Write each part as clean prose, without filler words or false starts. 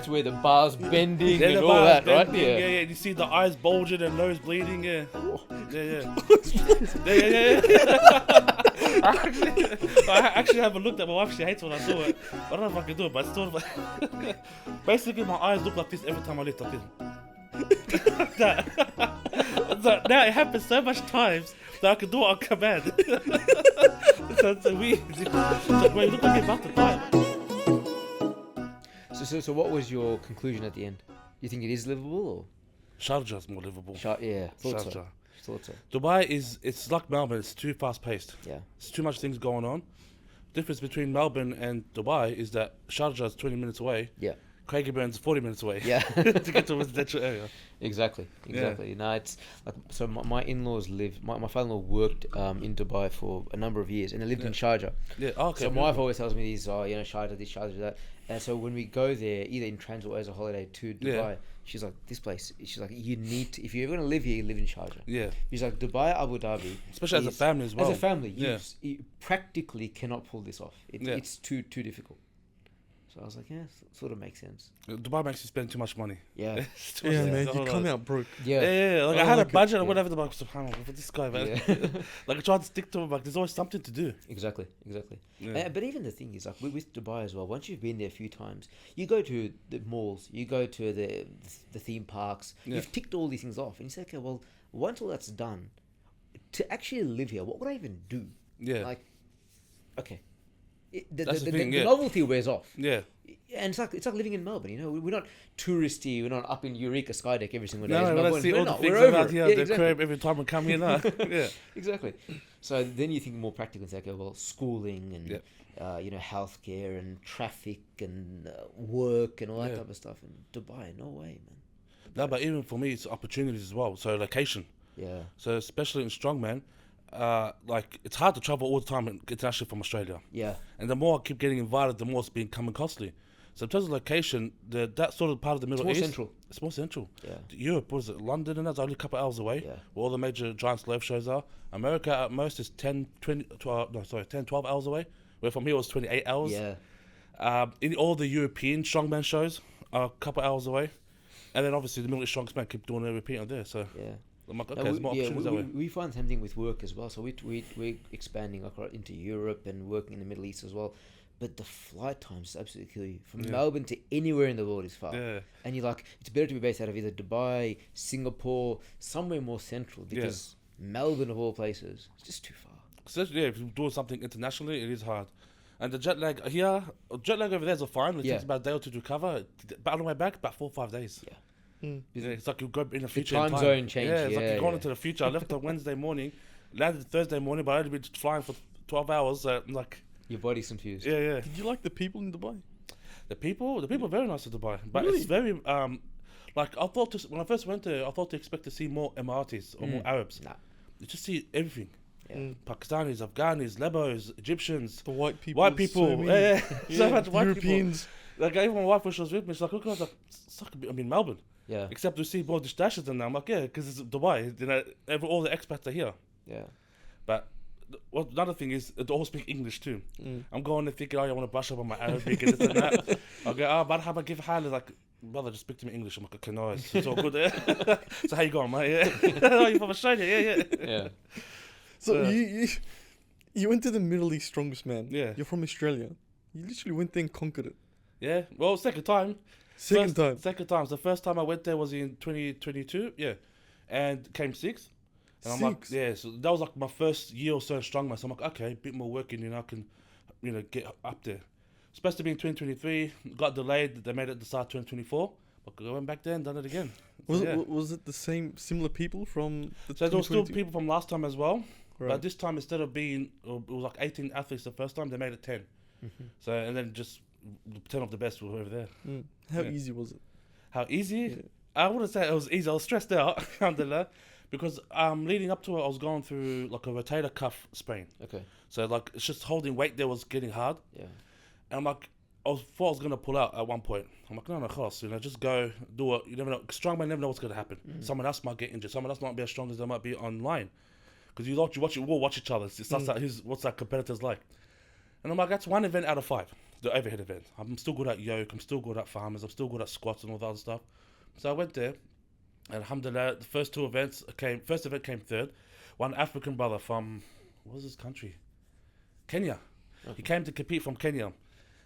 that's where the bar's bending Yeah, and the all bar's that, right? bending, yeah. You see the eyes bulging and nose bleeding, yeah. I actually haven't looked at my wife. She hates when I do it. I don't know if I can do it, but it's sort of basically my eyes look like this every time I lift like this. Now it happens so much times that I can do it on command. So it's weird. So when you look like you're about to die. So what was your conclusion at the end? You think it is livable or? Sharjah's more livable. Yeah, thought Sharjah. so. Dubai it's like Melbourne. It's too fast paced. Yeah. It's too much things going on. Difference between Melbourne and Dubai is that Sharjah is 20 minutes away. Yeah. Craigieburn's 40 minutes away. Yeah. To get to a residential area. Exactly. No, it's like, so my in-laws lived. My father-in-law worked in Dubai for a number of years, and they lived in Sharjah. Yeah. Oh, okay. So my wife always tells me these, Sharjah this, Sharjah that. And so when we go there, either in transit or as a holiday to Dubai, she's like, this place. She's like, you need to, if you're ever gonna live here, you live in Sharjah. Yeah. She's like, Dubai, Abu Dhabi, Especially as a family as well. As a family, you practically cannot pull this off. It's too difficult. So I was like, sort of makes sense. Dubai makes you spend too much money. Yeah. Man, you come out broke. Yeah. Like I had a budget or whatever. Like, subhanAllah, for this guy, man. Like I tried to stick to it. Like there's always something to do. Exactly. Yeah. But even the thing is, like with Dubai as well, once you've been there a few times, you go to the malls, you go to the theme parks. Yeah. You've ticked all these things off, and you say, okay, well, once all that's done, to actually live here, what would I even do? Yeah. Like, okay. The novelty wears off. Yeah. And it's like living in Melbourne, you know. We're not touristy. We're not up in Eureka Skydeck every single day. No, let's see all the things around here. The crib every time we come here now. Yeah. Exactly. So then you think more practical and say, okay, well, schooling and healthcare and traffic and work and all that type of stuff. And Dubai, no way, man. No, but even for me, it's opportunities as well. So location. Yeah. So especially in strongman. Like it's hard to travel all the time internationally from Australia. Yeah. And the more I keep getting invited, the more it's becoming costly. So in terms of location, that sort of part of the Middle East, it's more central. Yeah. Europe, what is it? London and that's only a couple of hours away. Yeah. Where all the major giant slave shows are. America at most is 10, 12 hours away. Where from here it was 28 hours. Yeah. In all the European strongman shows are a couple of hours away. And then obviously the Middle East strongman keep doing a repeat on there. So yeah. I'm like, okay, there's more opportunities that way. We find the same thing with work as well. So we're expanding into Europe and working in the Middle East as well. But the flight times is absolutely key. From Melbourne to anywhere in the world is far. Yeah. And you're like, it's better to be based out of either Dubai, Singapore, somewhere more central because Melbourne of all places, it's just too far. Especially if you're doing something internationally, it is hard. And the jet lag over there is fine. It takes about a day or two to recover. But on the way back, about 4 or 5 days. Yeah. Yeah, it's like you go in the future. The time zone change. Yeah, it's like you're going into the future. I left on Wednesday morning, landed Thursday morning, but I had been flying for 12 hours. So I'm like, your body's confused. Yeah. Did you like the people in Dubai? The people are very nice in Dubai, but really? It's very like I thought when I first went there, I thought to expect to see more Emiratis or more Arabs. Nah, you just see everything. Yeah. Pakistanis, Afghanis, Lebos, Egyptians, the white people, so much white Europeans. People. Like even my wife when she was with me, she's like, look, I was like, I'm in Melbourne. Yeah. Except we see more distashes than now. I'm like, yeah, because it's Dubai. You know, all the expats are here. Yeah. But another thing is, they all speak English too. I'm going there thinking, I want to brush up on my Arabic and this and that. I'll go, marhaba, give hal. Like, brother, just speak to me English. I'm like, okay, no, it's all good. So how you going, mate? Yeah. Oh, you're from Australia? Yeah. So you went to the Middle East strongest man. Yeah. You're from Australia. You literally went there and conquered it. Yeah. Well, second time. Second time. So the first time I went there was in 2022, and came sixth. And I'm like, so that was like my first year or so in strongman. So I'm like, okay, a bit more working, I can, get up there. Supposed to be in 2023, got delayed. They made it the start 2024. But I went back there and done it again. Was it the similar people from the So there were still people from last time as well. Right. But this time, instead of it was like 18 athletes the first time, they made it 10. Mm-hmm. So, and then just 10 of the best were over there. How easy was it? How easy? Yeah. I wouldn't say it was easy. I was stressed out, alhamdulillah, because leading up to it, I was going through like a rotator cuff sprain. Okay. So like it's just holding weight there was getting hard. Yeah. And I'm like, thought I was gonna pull out at one point. I'm like, no, khalas, just go do it. You never know. Strongman never know what's gonna happen. Someone else might get injured. Someone else might be as strong as they might be online. Because you watch each other. It starts out what's that competitors like. And I'm like, that's one event out of 5, the overhead event. I'm still good at yoke, I'm still good at farmers, I'm still good at squats and all that other stuff. So I went there, and alhamdulillah, the first event came third. One African brother from, what was his country? Kenya. Okay. He came to compete from Kenya,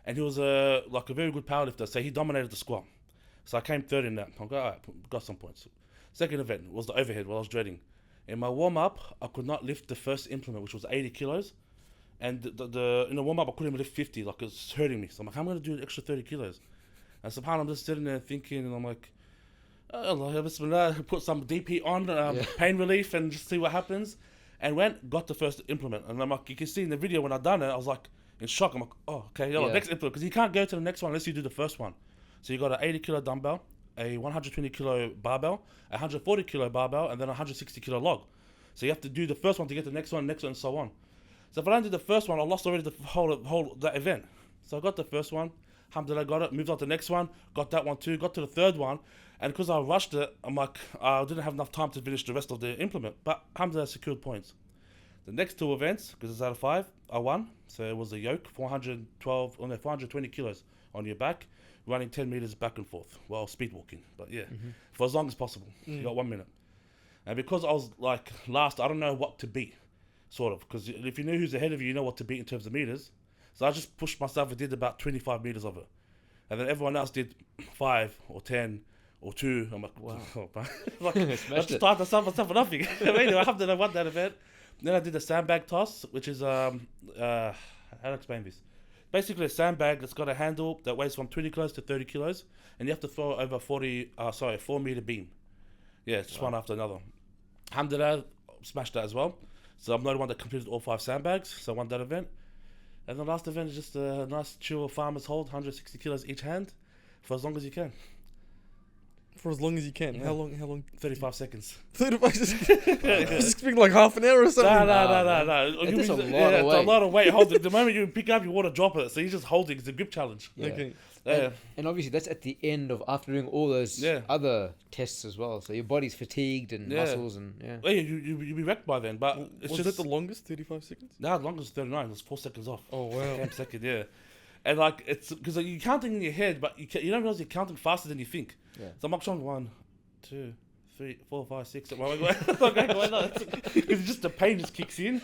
and he was a very good powerlifter, so he dominated the squat. So I came third in that. I got, all right, got some points. Second event was the overhead, what I was dreading. In my warm-up, I could not lift the first implement, which was 80 kilos. And in the warm-up, I couldn't even lift 50, like it was hurting me. So I'm like, how am I going to do an extra 30 kilos? And subhanAllah, I'm just sitting there thinking, and I'm like, oh, bismillah, put some DP on, pain relief, and just see what happens. And got the first implement. And I'm like, you can see in the video when I done it, I was like, in shock. I'm like, oh, okay, next implement. Because you can't go to the next one unless you do the first one. So you got an 80 kilo dumbbell, a 120 kilo barbell, a 140 kilo barbell, and then a 160 kilo log. So you have to do the first one to get the next one, and so on. So if I don't do the first one, I lost already the whole that event. So I got the first one, alhamdulillah, got it, moved on to the next one, got that one too, got to the third one, and because I rushed it, I'm like, I didn't have enough time to finish the rest of the implement, but alhamdulillah, I secured points. The next 2 events, because it's out of 5, I won. So it was a yoke, 420 kilos on your back, running 10 meters back and forth while speed walking. But yeah, for as long as possible. You got 1 minute. And because I was like last, I don't know what to beat, sort of. Because if you know who's ahead of you, you know what to beat in terms of meters. So I just pushed myself and did about 25 meters of it. And then everyone else did 5 or 10 or 2. I'm like, wow. Like, I just started myself for nothing. Anyway, I have to won that event. Then I did the sandbag toss, which is, how to explain this? Basically a sandbag that's got a handle that weighs from 20 kilos to 30 kilos, and you have to throw it over 4 meter beam. Yeah, just one after another. Alhamdulillah, smashed that as well. So I'm the only one that completed all 5 sandbags, so I won that event. And the last event is just a nice chill farmer's hold, 160 kilos each hand, for as long as you can. For as long as you can. Yeah. How long? 35 seconds. 35 seconds? I was expecting like half an hour or something. No. It's a lot of weight. Hold it. The moment you pick it up, you want to drop it. So you're just holding. It's a grip challenge. Yeah. Okay. And obviously that's at the end of after doing all those other tests as well. So your body's fatigued and muscles and you'll be wrecked by then. But it's was that the longest? 35 seconds? No, the longest 39. It was 4 seconds off. Oh wow. 10 seconds, yeah. And like it's because you're counting in your head, but you don't realize you're counting faster than you think. Yeah. So I'm like showing 1, 2, 3, 4, 5, 6. It's just the pain just kicks in.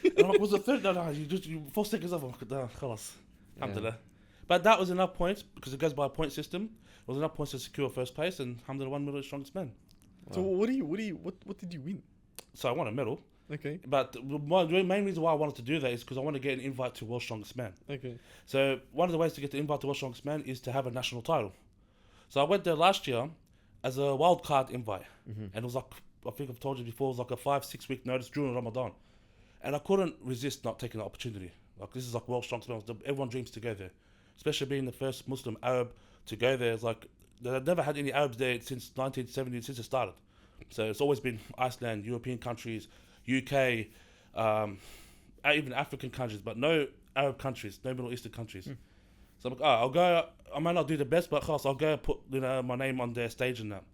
And I'm like, was the third? No, you 4 seconds off. I'm like, no, khalas. Alhamdulillah. But that was enough points because it goes by a point system. It was enough points to secure first place, and alhamdulillah, won Middle East Strongest Man. Wow. So what did you win? So I won a medal. Okay. But the main reason why I wanted to do that is because I want to get an invite to World's Strongest Man. Okay. So one of the ways to get the invite to World's Strongest Man is to have a national title. So I went there last year as a wild card invite. And it was like, I think I've told you before, it was like a 5-6 week notice during Ramadan. And I couldn't resist not taking the opportunity. Like this is like World's Strongest Man. Everyone dreams to go there. Especially being the first Muslim Arab to go there. It's like, they've never had any Arabs there since 1970, since it started. So it's always been Iceland, European countries, UK, even African countries, but no Arab countries, no Middle Eastern countries. So I'm like, I'll go. I might not do the best, but I'll go and put my name on their stage and that.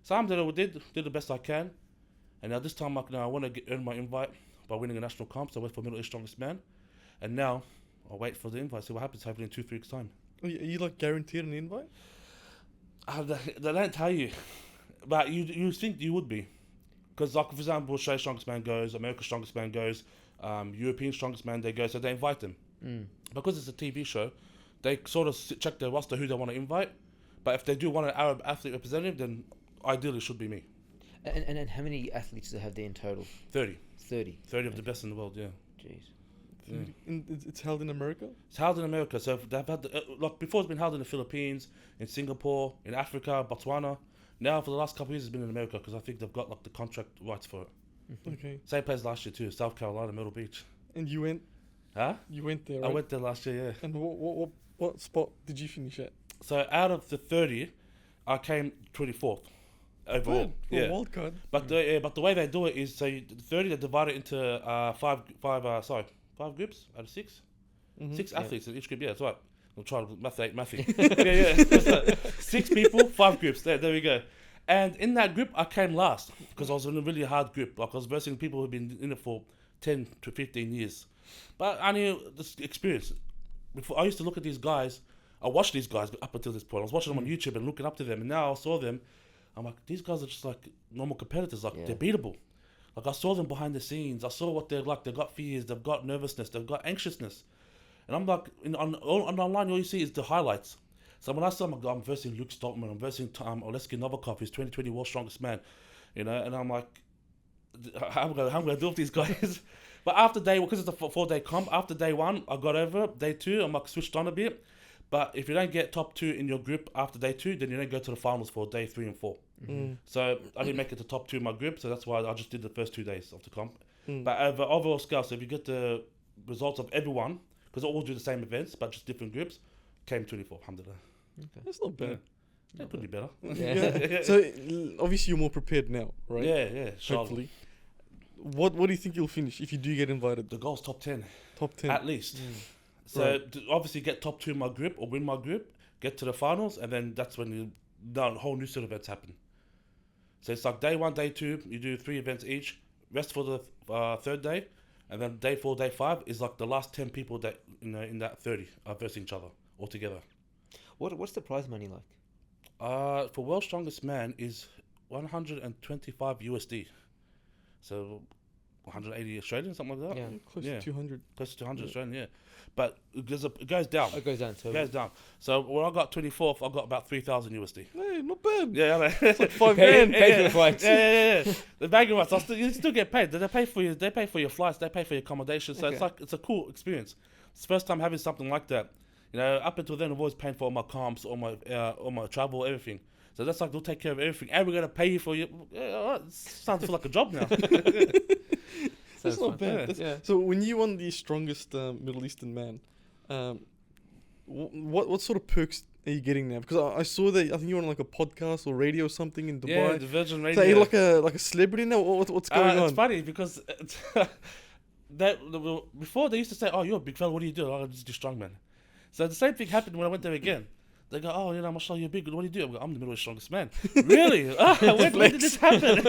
So alhamdulillah, we did the best I can. And now this time, I want to earn my invite by winning a national comp. So I went for Middle East Strongest Man. And now I'll wait for the invite, see what happens, hopefully in 2-3 weeks' time. Are you like guaranteed an invite? They don't tell you. But you think you would be. Because, like, for example, Australia's Strongest Man goes, America's Strongest Man goes, European Strongest Man, they go, so they invite them. Because it's a TV show, they sort of check their roster who they want to invite. But if they do want an Arab athlete representative, then ideally it should be me. And how many athletes do they have there in total? 30. 30 of the best in the world, yeah. Jeez. Yeah. It's held in America? It's held in America. So they've had, before it's been held in the Philippines, in Singapore, in Africa, Botswana. Now, for the last couple of years, it's been in America because I think they've got like the contract rights for it. Okay. Same place last year too, South Carolina, Myrtle Beach. And you went? Huh? You went there, right? I went there last year, yeah. And what spot did you finish at? So out of the 30, I came 24th overall. Yeah. Wild card. But the way they do it is, so the 30 they divide it into five groups out of 6. 6 athletes in each group. Yeah, that's right. We'll try to mathy. yeah. 6 people, 5 groups. There we go. And in that group, I came last because I was in a really hard group. Like I was versing people who've been in it for 10 to 15 years. But I knew this experience. Before I used to look at these guys. I watched these guys up until this point. I was watching them on YouTube and looking up to them, and now I saw them. I'm like, these guys are just like normal competitors. Like they're beatable. Like I saw them behind the scenes. I saw what they're like. They've got fears. They've got nervousness. They've got anxiousness. And I'm like, on online, all you see is the highlights. So when I saw them, I'm versing Luke Stoltman. I'm versing Oleksiy Novikov, who's 2020 world's strongest man. You know, and I'm like, how am I going to deal with these guys? But after day, because it's a 4-day comp, after day 1, I got over. Day 2, I'm like switched on a bit. But if you don't get top 2 in your group after day 2, then you don't go to the finals for day 3 and 4. So I didn't make it to top 2 in my group, so that's why I just did the first 2 days of the comp. But over overall scale, so if you get the results of everyone, because they all do the same events, but just different groups, came 24, alhamdulillah. Okay. That's not bad. Yeah, could be better. Yeah. So obviously you're more prepared now, right? Yeah. Hopefully. What do you think you'll finish if you do get invited? The goal's top 10. Top 10. At least. So to obviously get top 2 in my group or win my group, get to the finals, and then that's when the whole new set of events happen. So it's like day 1, day 2, you do 3 events each, rest for the 3rd day, and then day 4, day 5 is like the last 10 people that in that 30 are versing each other all together. What's the prize money like? For World's Strongest Man is 125 USD. So 180 Australian, something like that. Yeah. Close to 200. Close to 200 Australian, yeah. But it goes down. It goes down. It goes down. So when I got 24th, I got about 3,000 USD. Hey, not bad. Yeah, It's like 5 Pay grand. for the flights. Yeah. The bagging rights, you still get paid. They pay for you. They pay for your flights. They pay for your accommodation. So it's a cool experience. It's the first time having something like that. You know, up until then, I've always paid for all my comps, all my travel, everything. So that's like they'll take care of everything, and we're gonna pay you for you. Yeah, it's starting to feel like a job now. That's not bad. So when you won the strongest Middle Eastern man, what sort of perks are you getting now? Because I saw that I think you were on like a podcast or radio or something in Dubai. Yeah, the Virgin Radio. So are you like a celebrity now? What's going on? It's funny because before they used to say, "Oh, you're a big fella. What do you do?" "Oh, I just do strongman." So the same thing happened when I went there again. They go, "Oh, mashallah, you're big. What do you do?" I'm the Middle East strongest man. Really? When did this happen?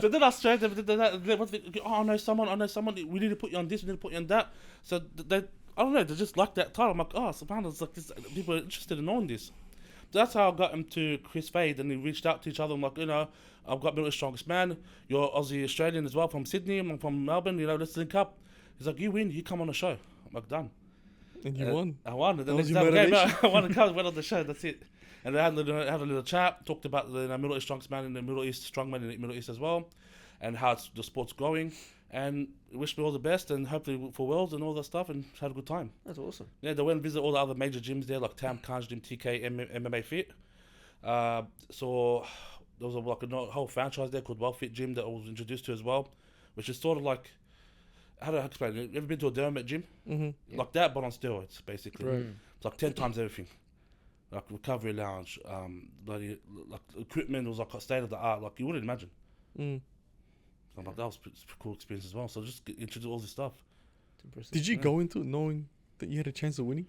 So then I straight I know someone. We need to put you on this. We need to put you on that. So they, I don't know. They just like that title. I'm like, subhanAllah, it's like this. People are interested in knowing this. So that's how I got him to Chris Fade, and we reached out to each other. I'm like, I've got Middle East strongest man. You're Aussie Australian as well from Sydney. I'm from Melbourne. Let's link up. He's like, you win. You come on the show. I'm like, done. And you won. I won. The That next was time your I came out, motivation? I won the card, went on the show. That's it. And they had a little chat, talked about the Middle East strongest man in the Middle East, strongman in the Middle East as well, and how the sport's growing. And wished me all the best, and hopefully for Worlds and all that stuff, and had a good time. That's awesome. Yeah, they went and visit all the other major gyms there, like Tam Khan's gym, TK, MMA Fit. So there was like a whole franchise there called Well Fit Gym that I was introduced to as well, which is sort of like, how do I explain it? You ever been to a dermat gym? Mm-hmm. Like that, but on steroids, basically. Right. It's like 10 times everything. Like recovery lounge, bloody like equipment was like state of the art, like you wouldn't imagine. Mm. So I'm like, that was a cool experience as well. So just introduce all this stuff. Did you go into it knowing that you had a chance of winning?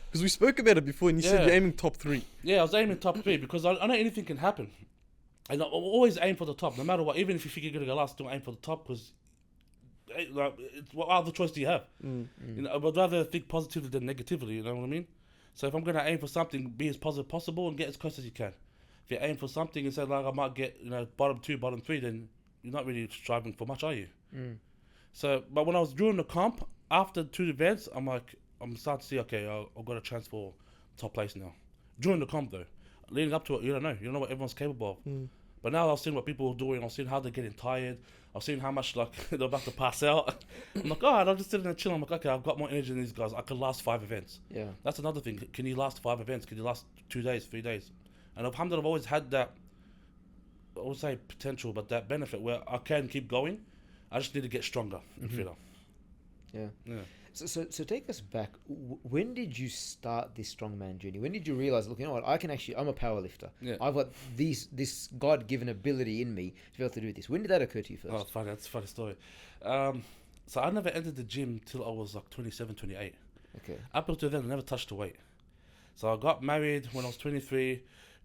Because we spoke about it before, and you said you're aiming top 3. Yeah, I was aiming top 3 because I know anything can happen. And I always aim for the top, no matter what. Even if you think you're gonna go last, don't aim for the top because. Like, what other choice do you have? I'd rather think positively than negatively. You know what I mean? So if I'm gonna aim for something, be as positive as possible and get as close as you can. If you aim for something and say like I might get bottom 2, bottom 3, then you're not really striving for much, are you? So, but when I was during the comp after 2 events, I'm starting to see I've got a chance for top place now. During the comp though, leading up to it, you don't know what everyone's capable of. But now I've seen what people are doing. I've seen how they're getting tired. I've seen how much like they're about to pass out. I'm like, I'm just sitting there chilling. I'm like, okay, I've got more energy than these guys. I could last 5 events. Yeah. That's another thing. Can you last 5 events? Can you last 2 days, 3 days? And alhamdulillah, I've always had that, I would say potential, but that benefit where I can keep going. I just need to get stronger and fitter. Yeah. Yeah. So take us back. When did you start this strongman journey? When did you realize, look, you know what, I'm a power lifter. Yeah. I've got this God-given ability in me to be able to do this. When did that occur to you first? Oh, funny. That's a funny story. So I never entered the gym till I was like 27, 28. Okay. Up until then, I never touched a weight. So I got married when I was 23,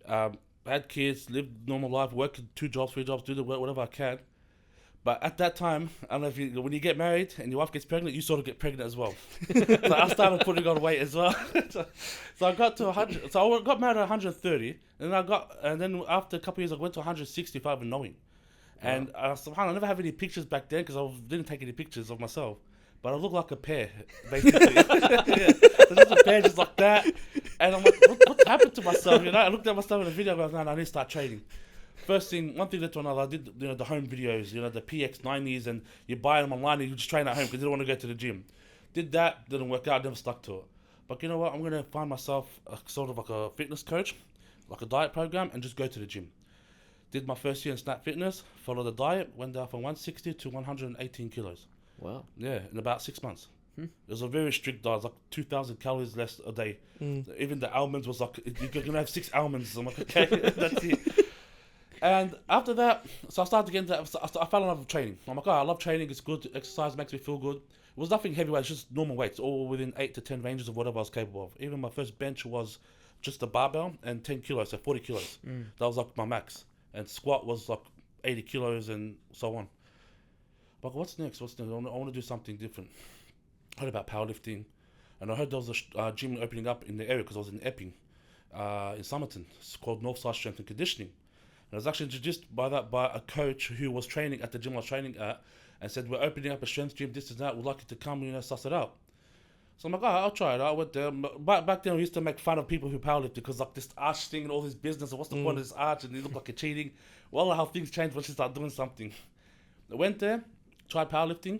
had kids, lived normal life, worked 2 jobs, 3 jobs, do the work, whatever I can. But at that time, I don't know if when you get married and your wife gets pregnant, you sort of get pregnant as well. So I started putting on weight as well. So I got to 100. So I got married at 130, and then after a couple of years, I went to 160 without even knowing. And subhanAllah, I never have any pictures back then because I didn't take any pictures of myself. But I look like a pear, basically. Yeah. So just a pear just like that. And I'm like, what's happened to myself? I looked at myself in the video and I was like, no, I need to start training. First thing, one thing led to another. I did, the home videos, the PX90s, and you buy them online and you just train at home because you don't want to go to the gym. Did that, didn't work out, never stuck to it. But you know what? I'm going to find myself sort of like a fitness coach, like a diet program, and just go to the gym. Did my first year in Snap Fitness, followed the diet, went down from 160 to 118 kilos. Wow. Yeah, in about 6 months. It was a very strict diet. It was like 2,000 calories less a day. Even the almonds was like, you're going to have 6 almonds. I'm like, okay, that's it. And after that, so I started to get into that. I fell in love with training. I'm like, I love training. It's good. Exercise makes me feel good. It was nothing heavyweight. It's just normal weights, all within 8 to 10 ranges of whatever I was capable of. Even my first bench was just a barbell and 10 kilos, so 40 kilos. That was like my max. And squat was like 80 kilos and so on. But what's next? I want to do something different. I heard about powerlifting. And I heard there was a gym opening up in the area because I was in Epping, in Somerton. It's called Northside Strength and Conditioning. And I was actually introduced by a coach who was training at the gym I was training at and said, we're opening up a strength gym, this and that, we'd like you to come, suss it out. So I'm like, I'll try it. I went there. Back then, we used to make fun of people who powerlifted because like this arch thing and all this business, and what's the point of this arch, and you look like you're cheating. Well, how things change once you start doing something. I went there, tried powerlifting,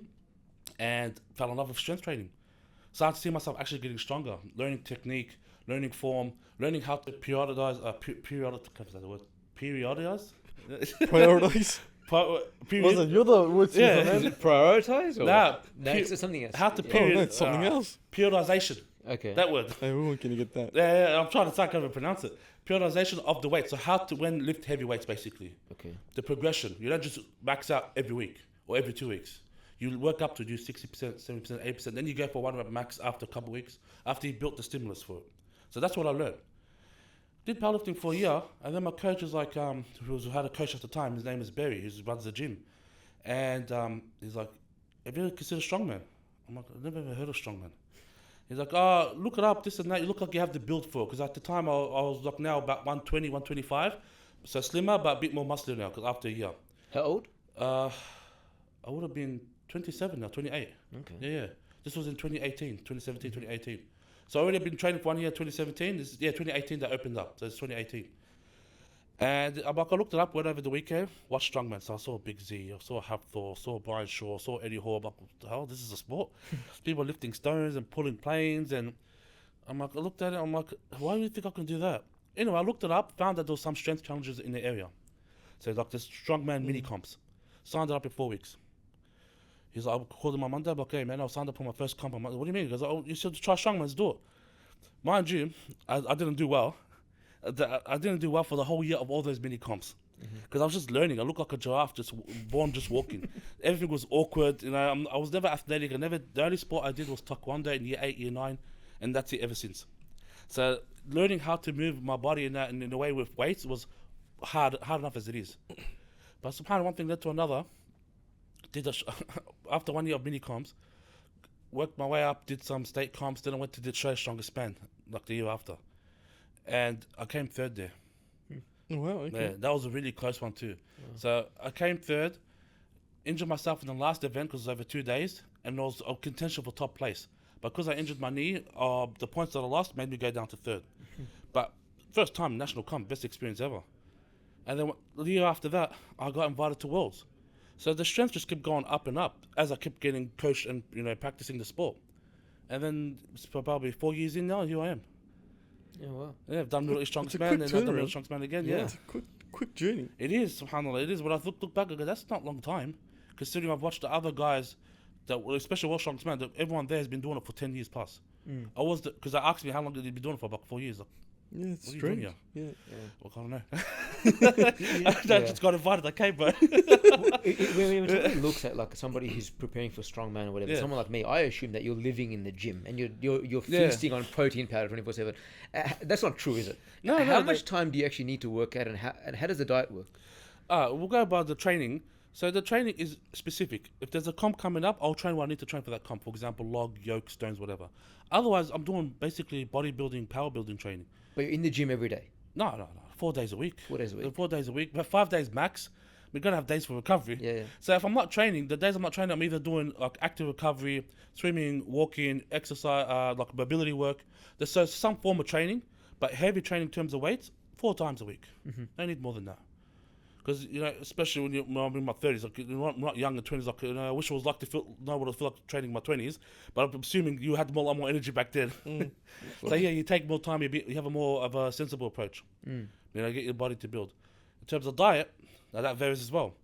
and fell in love with strength training. Started to see myself actually getting stronger, learning technique, learning form, learning how to periodize. Periodize? Prioritize? Period. You're the word. Yeah. Is it prioritize or Nah, next or something else? How to period. that's something else. Periodization. Okay. That word. Hey, we weren't gonna get that. Yeah, I'm trying to think how to pronounce it. Periodization of the weight. So how to lift heavy weights basically. Okay. The progression. You don't just max out every week or every 2 weeks. You work up to do 60%, 70%, 80%. Then you go for 1 rep max after a couple of weeks after you built the stimulus for it. So that's what I learned. Did powerlifting for a year, and then my coach was like, who had a coach at the time, his name is Barry, who runs the gym. And he's like, have you ever considered strongman? I'm like, I've never ever heard of strongman. He's like, look it up, this and that. You look like you have the build for it. Because at the time, I was like now about 120, 125. So slimmer, but a bit more muscular now, because after a year. How old? I would have been 27 now, 28. Okay. Yeah. This was in 2017, 2018. So I already been training for 1 year, 2017. 2018 that opened up. So it's 2018. And I looked it up, went over the weekend, watched strongman. So I saw Big Z, I saw Hapthor, saw Brian Shaw, saw Eddie Hall. I'm like, what the hell? This is a sport? People lifting stones and pulling planes. And I'm like, I looked at it, I'm like, why do you think I can do that? Anyway, I looked it up, found that there was some strength challenges in the area. So like this strongman mini comps. Signed it up in 4 weeks. He's like, I called him on Monday. I'm like, okay, man, I signed up for my first comp. I'm like, what do you mean? He goes, oh, you should try strongman, let's do it. Mind you, I didn't do well. I didn't do well for the whole year of all those mini comps. Because I was just learning. I looked like a giraffe, just walking. Everything was awkward. I was never athletic. The only sport I did was taekwondo in year 8, year 9. And that's it ever since. So learning how to move my body in a way with weights was hard enough as it is. But subhanAllah, one thing led to another. After 1 year of mini comps, worked my way up, did some state comps, then I went to the Australia's Strongest Man, like the year after. And I came third there. Oh, wow, okay. Yeah, that was a really close one too. So I came third, injured myself in the last event because it was over 2 days, and I was a contention for top place. But because I injured my knee, the points that I lost made me go down to third. But first time national comp, best experience ever. And then the year after that, I got invited to Worlds. So the strength just kept going up and up as I kept getting coached and practicing the sport. And then for probably 4 years in now, here I am. Yeah, wow. Yeah, I've done Middle East Strongest Man, and I've done Middle East Strongest Man again. Yeah, It's a quick journey. it is. Subhanallah, it is. When I look back, I go, that's not a long time, considering I've watched the other guys especially World Strongest Man. Everyone there has been doing it for 10 years plus. I was because I asked me how long did they be doing it for, about 4 years. Like, Yeah, it's what are you doing strange. here? Yeah. Well, I don't know. I just got invited. I came, but When somebody looks at like somebody who's preparing for strongman or whatever, Yeah. someone like me, I assume that you're living in the gym and you're feasting on protein powder 24/7. That's not true, is it? How much time do you actually need to work at, and how does the diet work? we'll go by the training. So the training is specific. If there's a comp coming up, I'll train what I need to train for that comp. For example, log, yoke, stones, whatever. Otherwise, I'm doing basically bodybuilding, power building training. But you're in the gym every day. No. 4 days a week. 4 days a week. 4 days a week. But 5 days max. We're going to have days for recovery. Yeah. So if I'm not training, the days I'm not training, I'm either doing like active recovery, swimming, walking, exercise, like mobility work. There's some form of training, but heavy training in terms of weights, 4 times a week. I need more than that. Because, especially when I'm in my 30s, like, I'm not young in 20s, like, I wish I was like to know what it felt like training in my 20s, but I'm assuming you had a lot more energy back then. So yeah, you take more time, you have a more of a sensible approach. Get your body to build. In terms of diet, now that varies as well.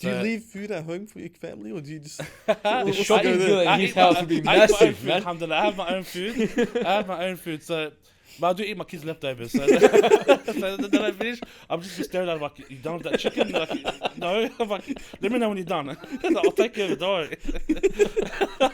Do you leave food at home for your family, or do you just... The shopping bill at his house would be massive, man. I have my own food. So... But I do eat my kids' leftovers, so then I finish. I'm just staring at them like, you done with that chicken? Like, no. I'm like, let me know when you're done. I'll take care of it, don't worry.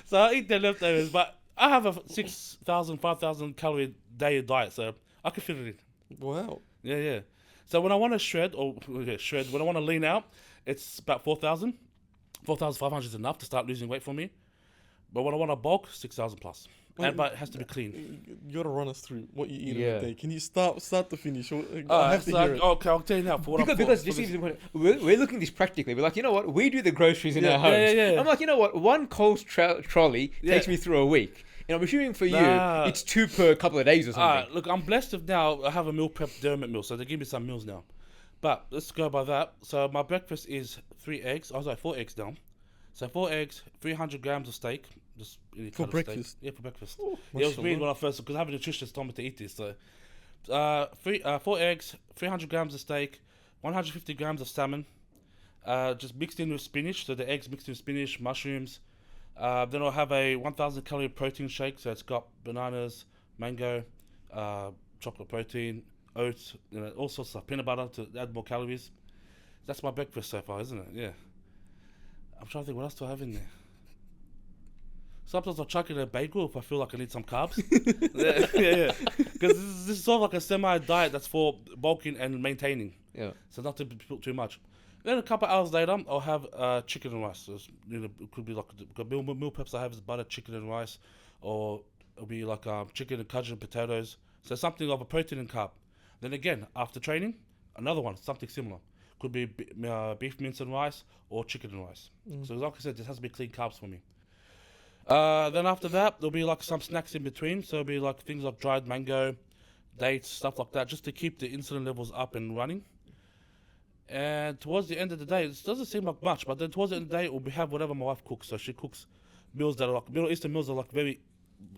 So I eat their leftovers, but I have a 6,000, 5,000 calorie day diet, so I can fit it in. Wow. Yeah. So when I want to when I want to lean out, it's about 4,000. 4,500 is enough to start losing weight for me. But when I want to bulk, 6,000 plus. But it has to be clean. You gotta run us through what you eat every day. Can you start to finish? I have to so hear it. Okay, I'll tell you now. Because we're looking at this practically. We're like, you know what? We do the groceries in our homes. Yeah. I'm like, you know what? One Coles trolley takes me through a week. And I'm assuming for you, it's 2 per couple of days or something. Look, I'm blessed if now I have a meal prep dermot meal, so they give me some meals now. But let's go by that. So my breakfast is 3 eggs. I was like 4 eggs down. So 4 eggs, 300 grams of steak. Just for breakfast? Yeah, for breakfast. Oh, it was weird when I first, because I have a nutritionist told me to eat this. So 4 eggs, 300 grams of steak, 150 grams of salmon, just mixed in with spinach. So the eggs mixed in with spinach, mushrooms. Then I'll have a 1,000 calorie protein shake. So it's got bananas, mango, chocolate protein, oats, all sorts of peanut butter to add more calories. That's my breakfast so far, isn't it? Yeah. I'm trying to think, what else do I have in there? Sometimes I'll chuck in a bagel if I feel like I need some carbs. Yeah. Because this is sort of like a semi-diet that's for bulking and maintaining. Yeah. So not to put too much. Then a couple of hours later, I'll have chicken and rice. So it could be like the meal preps I have is butter, chicken and rice, or it'll be like chicken and cajun potatoes. So something of a protein and carb. Then again, after training, another one, something similar. Could be beef mince and rice or chicken and rice. So like I said, this has to be clean carbs for me. Then after that, there'll be like some snacks in between. So it'll be like things like dried mango, dates, stuff like that, just to keep the insulin levels up and running. And towards the end of the day, it doesn't seem like much, but then towards the end of the day, we'll have whatever my wife cooks. So she cooks meals that are like, Middle Eastern meals are like very,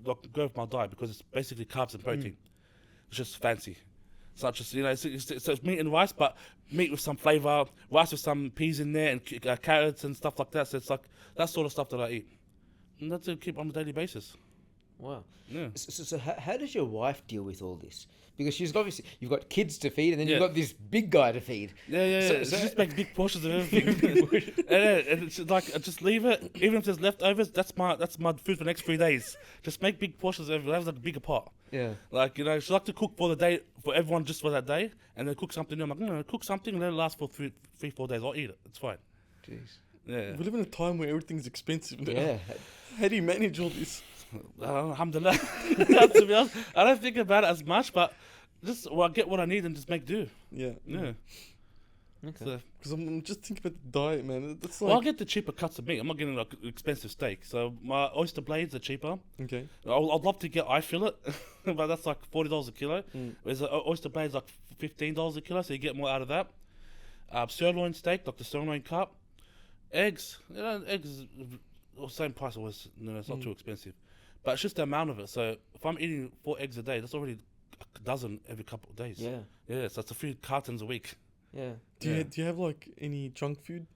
like go with my diet because it's basically carbs and protein. It's just fancy. It's not just, it's meat and rice, but meat with some flavor, rice with some peas in there and carrots and stuff like that. So it's like that sort of stuff that I eat. And that's to keep on a daily basis. Wow. Yeah. So how does your wife deal with all this? Because she's obviously, you've got kids to feed and then you've got this big guy to feed. Yeah. So she just makes big portions of everything. and it's like, I just leave it. Even if there's leftovers, that's my food for the next 3 days. Just make big portions of everything. That was like a bigger pot. Yeah. Like, she like to cook for the day, for everyone just for that day, and then cook something new. I'm like, cook something and let it last for 3-4 days. I'll eat it. It's fine. Jeez. Yeah. We live in a time where everything's expensive now. Yeah. How do you manage all this? Alhamdulillah. To be honest, I don't think about it as much, but just get what I need and just make do. Yeah. Yeah. Okay. Because I'm just thinking about the diet, man. That's like... Well, I'll get the cheaper cuts of meat. I'm not getting like expensive steak. So my oyster blades are cheaper. Okay. I'd love to get eye fillet, but that's like $40 a kilo. Whereas the oyster blades like $15 a kilo, so you get more out of that. Sirloin steak, like the sirloin cut. Eggs, eggs, same price always. It's not too expensive, but it's just the amount of it. So if I'm eating 4 eggs a day, that's already a dozen every couple of days. Yeah. So it's a few cartons a week. Yeah. Do you have like any junk food?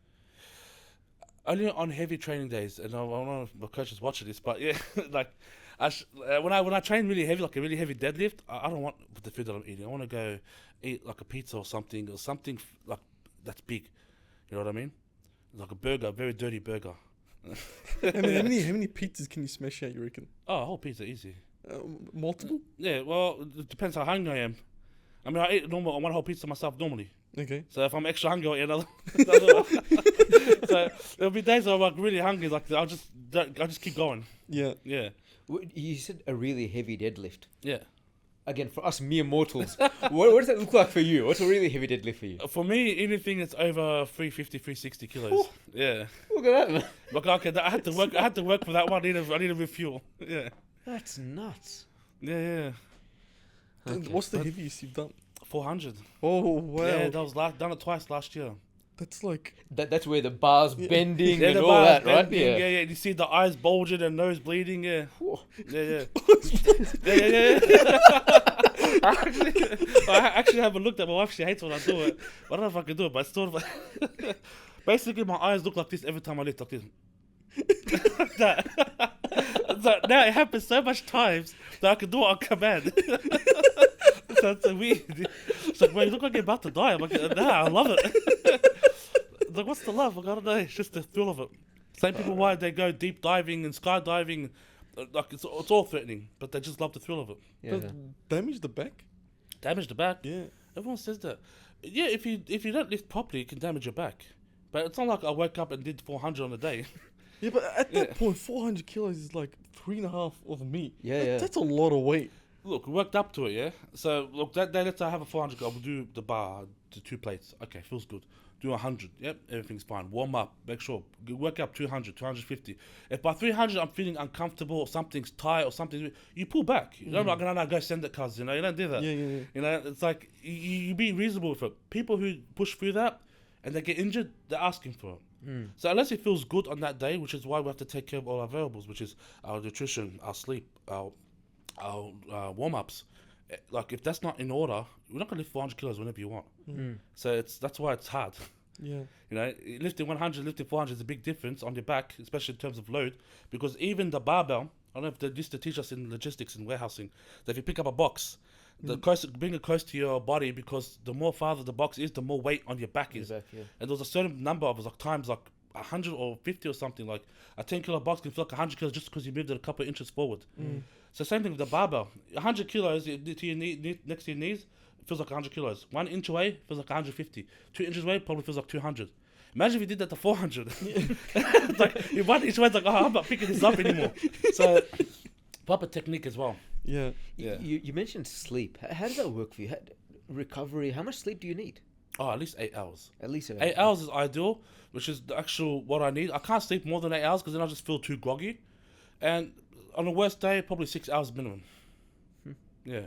Only on heavy training days, and I don't know if my coach is watching this, but yeah, like when I train really heavy, like a really heavy deadlift, I don't want the food that I'm eating. I want to go eat like a pizza or something like that's big. You know what I mean? Like a burger, a very dirty burger. How many pizzas can you smash out, you reckon? Oh, a whole pizza, easy. Multiple? Yeah, well, it depends how hungry I am. I mean, I eat one whole pizza myself normally. Okay. So if I'm extra hungry, I'll eat another. So there'll be days where I'm like really hungry. Like I'll just keep going. Yeah. Yeah. You said a really heavy deadlift. Yeah. Again, for us mere mortals, what does that look like for you? What's a really heavy deadlift for you? For me, anything that's over 350, 360 kilos. Ooh. Yeah. Look at that, man. Like okay, I had to work for that one. I need to refuel. Yeah. That's nuts. Yeah. And what's the heaviest you've done? 400. Oh wow. Yeah, that was done it twice last year. That's like. That's where the bar's bending Yeah, and the all bar's that, right? bending, yeah. You see the eyes bulging and nose bleeding. Yeah. Whew. Yeah. I actually haven't looked at my wife. She hates when I do it. I don't know if I can do it, but it's sort of basically my eyes look like this every time I lift, like this. That. Now it happens so much times that I can do it on command. So it's so weird. It's like, wait, you look like you're about to die. I'm like, nah, I love it. It's like, what's the love? Like, I don't know. It's just the thrill of it. Same people why they go deep diving and skydiving. Like it's all threatening, but they just love the thrill of it. Yeah. Damage the back? Damage the back. Yeah. Everyone says that. Yeah, if you don't lift properly, it can damage your back. But it's not like I woke up and did 400 on a day. Yeah, but at that point, 400 kilos is like 3.5 of me. Yeah. That's a lot of weight. Look, we worked up to it, yeah? So, look, that day, let's say I have a 400, I will do the bar, the 2 plates. Okay, feels good. Do 100, yep, everything's fine. Warm up, make sure. Work up 200, 250. If by 300 I'm feeling uncomfortable or something's tight or something, you pull back. You don't like, no, go send it, cuz, you know? You don't do that. Yeah. You know, it's like, you be reasonable with it. People who push through that and they get injured, they're asking for it. So unless it feels good on that day, which is why we have to take care of all our variables, which is our nutrition, our sleep, our warm-ups. Like if that's not in order, we're not gonna lift 400 kilos whenever you want. So that's why it's hard. Yeah. You know, lifting 100, lifting 400 is a big difference on your back, especially in terms of load, because even the barbell, I don't know if they used to teach us in logistics and warehousing, that if you pick up a box, bring it close to your body, because the more farther the box is, the more weight on your back is. Exactly, yeah. And there's a certain number of like times like 100 or 50 or something, like a 10 kilo box can feel like 100 kilos just because you moved it a couple of inches forward. So same thing with the barbell. 100 kilos to your knee, next to your knees, feels like 100 kilos. 1 inch away feels like 150. 2 inches away probably feels like 200. Imagine if you did that to 400. It's like, if 1 inch away, it's like, I'm not picking this up anymore. So proper technique as well. Yeah. You mentioned sleep. How does that work for you? Recovery, how much sleep do you need? Oh, at least 8 hours. At least 8 hours is ideal, which is the actual what I need. I can't sleep more than 8 hours because then I just feel too groggy. And on the worst day, probably 6 hours minimum. Yeah.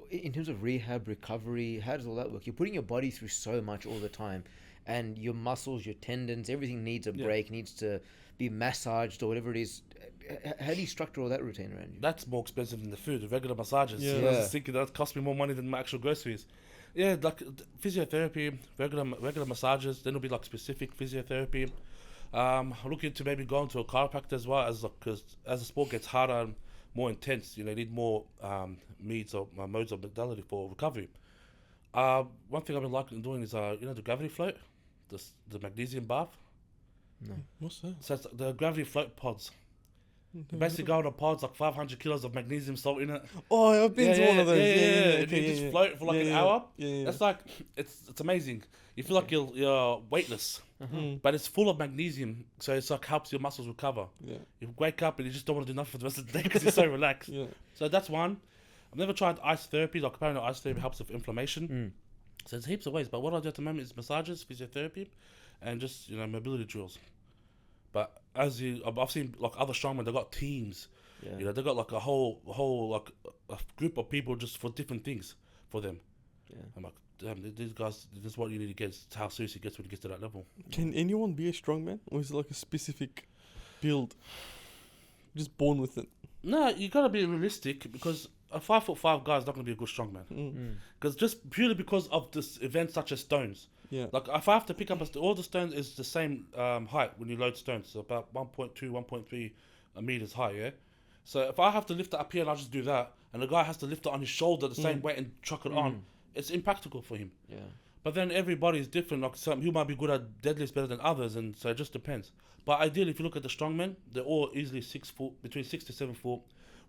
In terms of rehab, recovery, how does all that work? You're putting your body through so much all the time, and your muscles, your tendons, everything needs a break, needs to be massaged or whatever it is. How do you structure all that routine around you? That's more expensive than the food, the regular massages. Yeah. I was thinking that cost me more money than my actual groceries. Yeah, like physiotherapy, regular massages, then it'll be like specific physiotherapy. I'm looking to maybe go into a chiropractor as well, because as the sport gets harder and more intense, you need more modes of modality for recovery. One thing I've been liking doing is the gravity float, the magnesium bath. No. What's that? So it's the gravity float pods. Basically, go on a pod's like 500 kilos of magnesium salt in it. Oh, I've been to one of those. Yeah. You just float for like an hour. Yeah. That's like it's amazing. You feel like you're weightless, but it's full of magnesium, so it's like helps your muscles recover. Yeah. You wake up and you just don't want to do nothing for the rest of the day because you're so relaxed. Yeah. So that's one. I've never tried ice therapy. Like apparently ice therapy helps with inflammation. So there's heaps of ways. But what I do at the moment is massages, physiotherapy, and just mobility drills. But I've seen like other strongmen, they've got teams. Yeah. They've got like a whole like a group of people just for different things for them. Yeah. I'm like, damn, these guys, this is what you need to get. It's how serious it gets when it gets to that level. Can anyone be a strongman, or is it like a specific build? Just born with it. No, you gotta be realistic, because a 5'5" guy is not gonna be a good strongman. Because just purely because of this event such as stones. Yeah. Like if I have to pick up all the stones is the same height when you load stones, so about 1.2, 1.3 meters high. Yeah. So if I have to lift it up here and I just do that, and the guy has to lift it on his shoulder the same weight and chuck it on, it's impractical for him. Yeah. But then everybody is different. Like some who might be good at deadlifts better than others, and so it just depends. But ideally, if you look at the strongmen, they're all easily 6 foot, between 6 to 7 foot,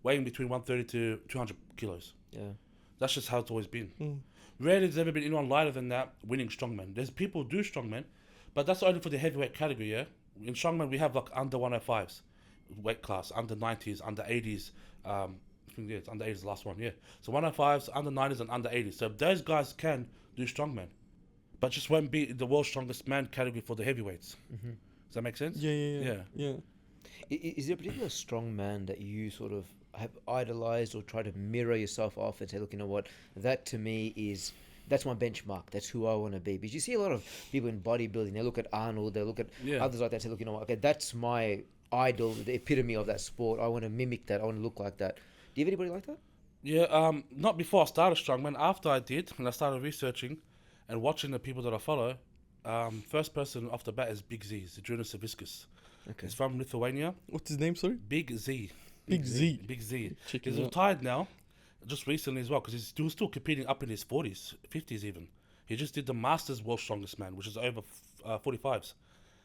weighing between 130 to 200 kilos. Yeah. That's just how it's always been. Rarely has there ever been anyone lighter than that winning strongman. There's people who do strongman, but that's only for the heavyweight category, yeah? In strongman, we have like under 105s weight class, under 90s, under 80s. I think it's under 80s is the last one, yeah. So 105s, under 90s, and under 80s. So those guys can do strongman, but just won't be the world's strongest man category for the heavyweights. Mm-hmm. Does that make sense? Yeah. Is there a particular strong man that you sort of have idolized or try to mirror yourself off and say, look, you know what, that to me is, that's my benchmark, that's who I want to be? Because you see a lot of people in bodybuilding, they look at Arnold, they look at others like that, say, look, you know what, okay, that's my idol, the epitome of that sport, I want to mimic that, I want to look like that. Do you have anybody like that? Yeah, not before I started strongman. After I did, and I started researching and watching the people that I follow, first person off the bat is Big Z, Zydrunas Savickas. Okay. He's from Lithuania. What's his name, sorry? Big Z. Big Z. Big Z. Check He's it out. retired now, just recently as well, because he's still competing up in his 40s, 50s even. He just did the Masters World Strongest Man, which is over 45s.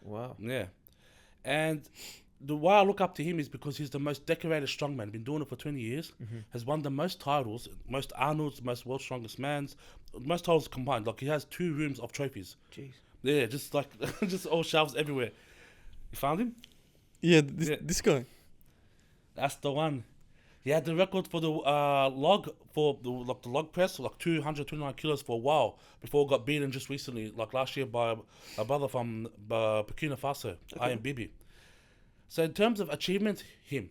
Wow. Yeah. And the why I look up to him is because he's the most decorated strongman. Been doing it for 20 years. Has won the most titles, most Arnold's, most World Strongest Man's, most titles combined. Like he has 2 rooms of trophies. Jeez. Yeah, just like just all shelves everywhere. You found him? Yeah, this guy. That's the one. He had the record for the log for the log press, like 229 kilos for a while before it got beaten just recently, like last year by a brother from Burkina Faso, Ian Bibi. So in terms of achievement, him.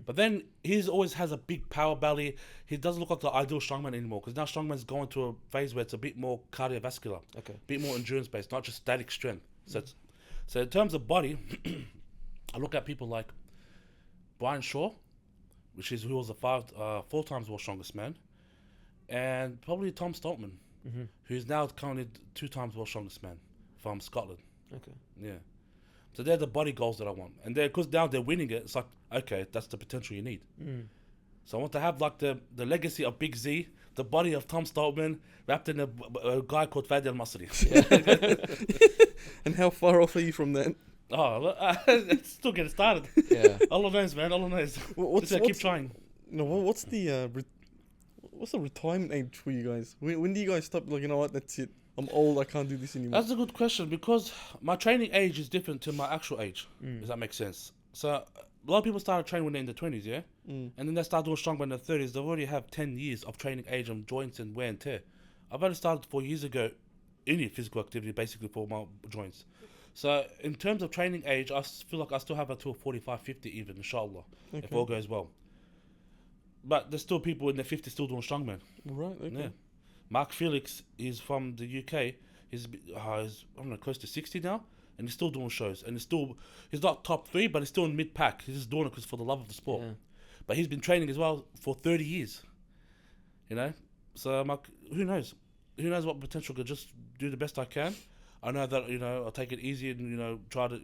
But then he always has a big power belly. He doesn't look like the ideal strongman anymore because now strongman's going to a phase where it's a bit more cardiovascular, a bit more endurance based, not just static strength. So in terms of body, I look at people like Brian Shaw, who was a 4 times world strongest man, and probably Tom Stoltman, who's now currently 2 times world strongest man from Scotland. Okay. Yeah. So they're the body goals that I want, and because now they're winning it, it's like, okay, that's the potential you need. So I want to have like the legacy of Big Z, the body of Tom Stoltman, wrapped in a guy called Fadi El Masri. And how far off are you from that? Oh, it's still getting started. Yeah. All knows, man. All knows. What's Just keep trying. No, what's the what's the retirement age for you guys? When do you guys stop? Like, you know what? That's it. I'm old. I can't do this anymore. That's a good question because my training age is different to my actual age. Does that make sense? So a lot of people started training when they're in their 20s, yeah? And then they start doing strongman in their 30s. They already have 10 years of training age on joints and wear and tear. I've only started 4 years ago, any physical activity basically for my joints. So in terms of training age, I feel like I still have until 45, 50 even, inshallah, if all goes well. But there's still people in their 50s still doing strongman. Right. Okay. Yeah. Mark Felix is from the UK. He's I don't know, close to 60 now, and he's still doing shows. And he's not top 3, but he's still in mid pack. He's just doing it because for the love of the sport. Yeah. But he's been training as well for 30 years. You know, so I'm like, who knows? Who knows what potential could just do the best I can. I know that, you know, I'll take it easy and, you know, try to,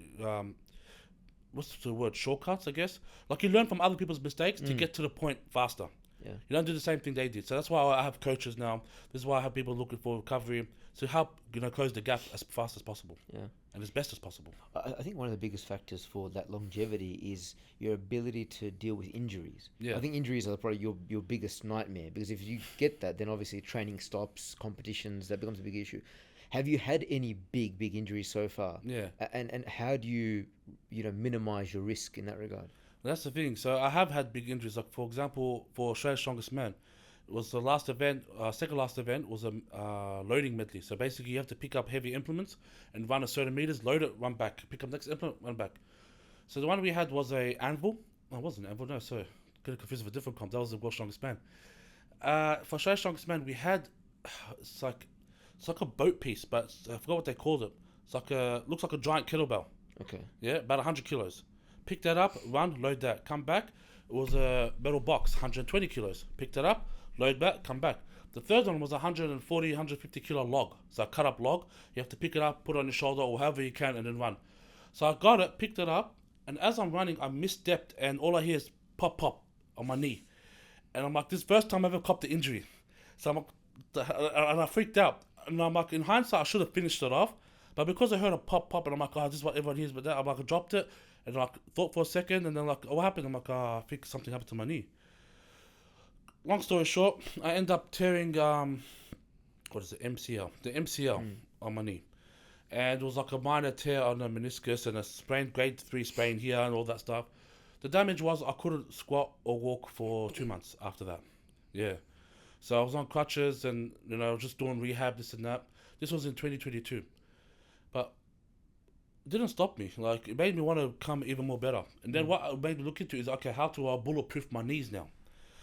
what's the word, shortcuts, I guess. Like you learn from other people's mistakes to get to the point faster. Yeah. You don't do the same thing they did. So that's why I have coaches now. This is why I have people looking for recovery to help, you know, close the gap as fast as possible. Yeah. And as best as possible. I think one of the biggest factors for that longevity is your ability to deal with injuries. Yeah. I think injuries are probably your biggest nightmare because if you get that, then obviously training stops, competitions, that becomes a big issue. Have you had any big injuries so far? Yeah. And how do you minimize your risk in that regard? That's the thing. So I have had big injuries. Like, for example, for Australia's Strongest Man, it was the last event, second last event was a loading medley. So basically you have to pick up heavy implements and run a certain meters, load it, run back, pick up next implement, run back. So the one we had was a anvil. No, it wasn't an anvil, no, sorry. Get confused with a different comp. That was the World's Strongest Man. For Australia's Strongest Man, we had, it's like a boat piece, but I forgot what they called it. It's like looks like a giant kettlebell. Okay. Yeah, about 100 kilos. Pick that up, run, load that, come back. It was a metal box, 120 kilos. Pick that up, load back, come back. The third one was a 140, 150 kilo log. So a cut up log. You have to pick it up, put it on your shoulder or however you can and then run. So I got it, picked it up, and as I'm running, I misstepped and all I hear is pop, pop on my knee. And I'm like, this is the first time I ever copped the injury. So I'm like, and I freaked out. And I'm like, in hindsight, I should have finished it off. But because I heard a pop, pop, and I'm like, oh, this is what everyone hears, but that, I'm like, I dropped it. And I thought for a second, and then like, oh, what happened? I'm like, I think something happened to my knee. Long story short, I end up tearing what is it, MCL? The MCL on my knee. And it was like a minor tear on the meniscus and a sprain, grade 3 sprain here and all that stuff. The damage was I couldn't squat or walk for 2 months after that. Yeah. So I was on crutches and, just doing rehab, this and that. This was in 2022. But it didn't stop me. Like, it made me want to come even more better. And then what it made me look into is, okay, how do I bulletproof my knees now?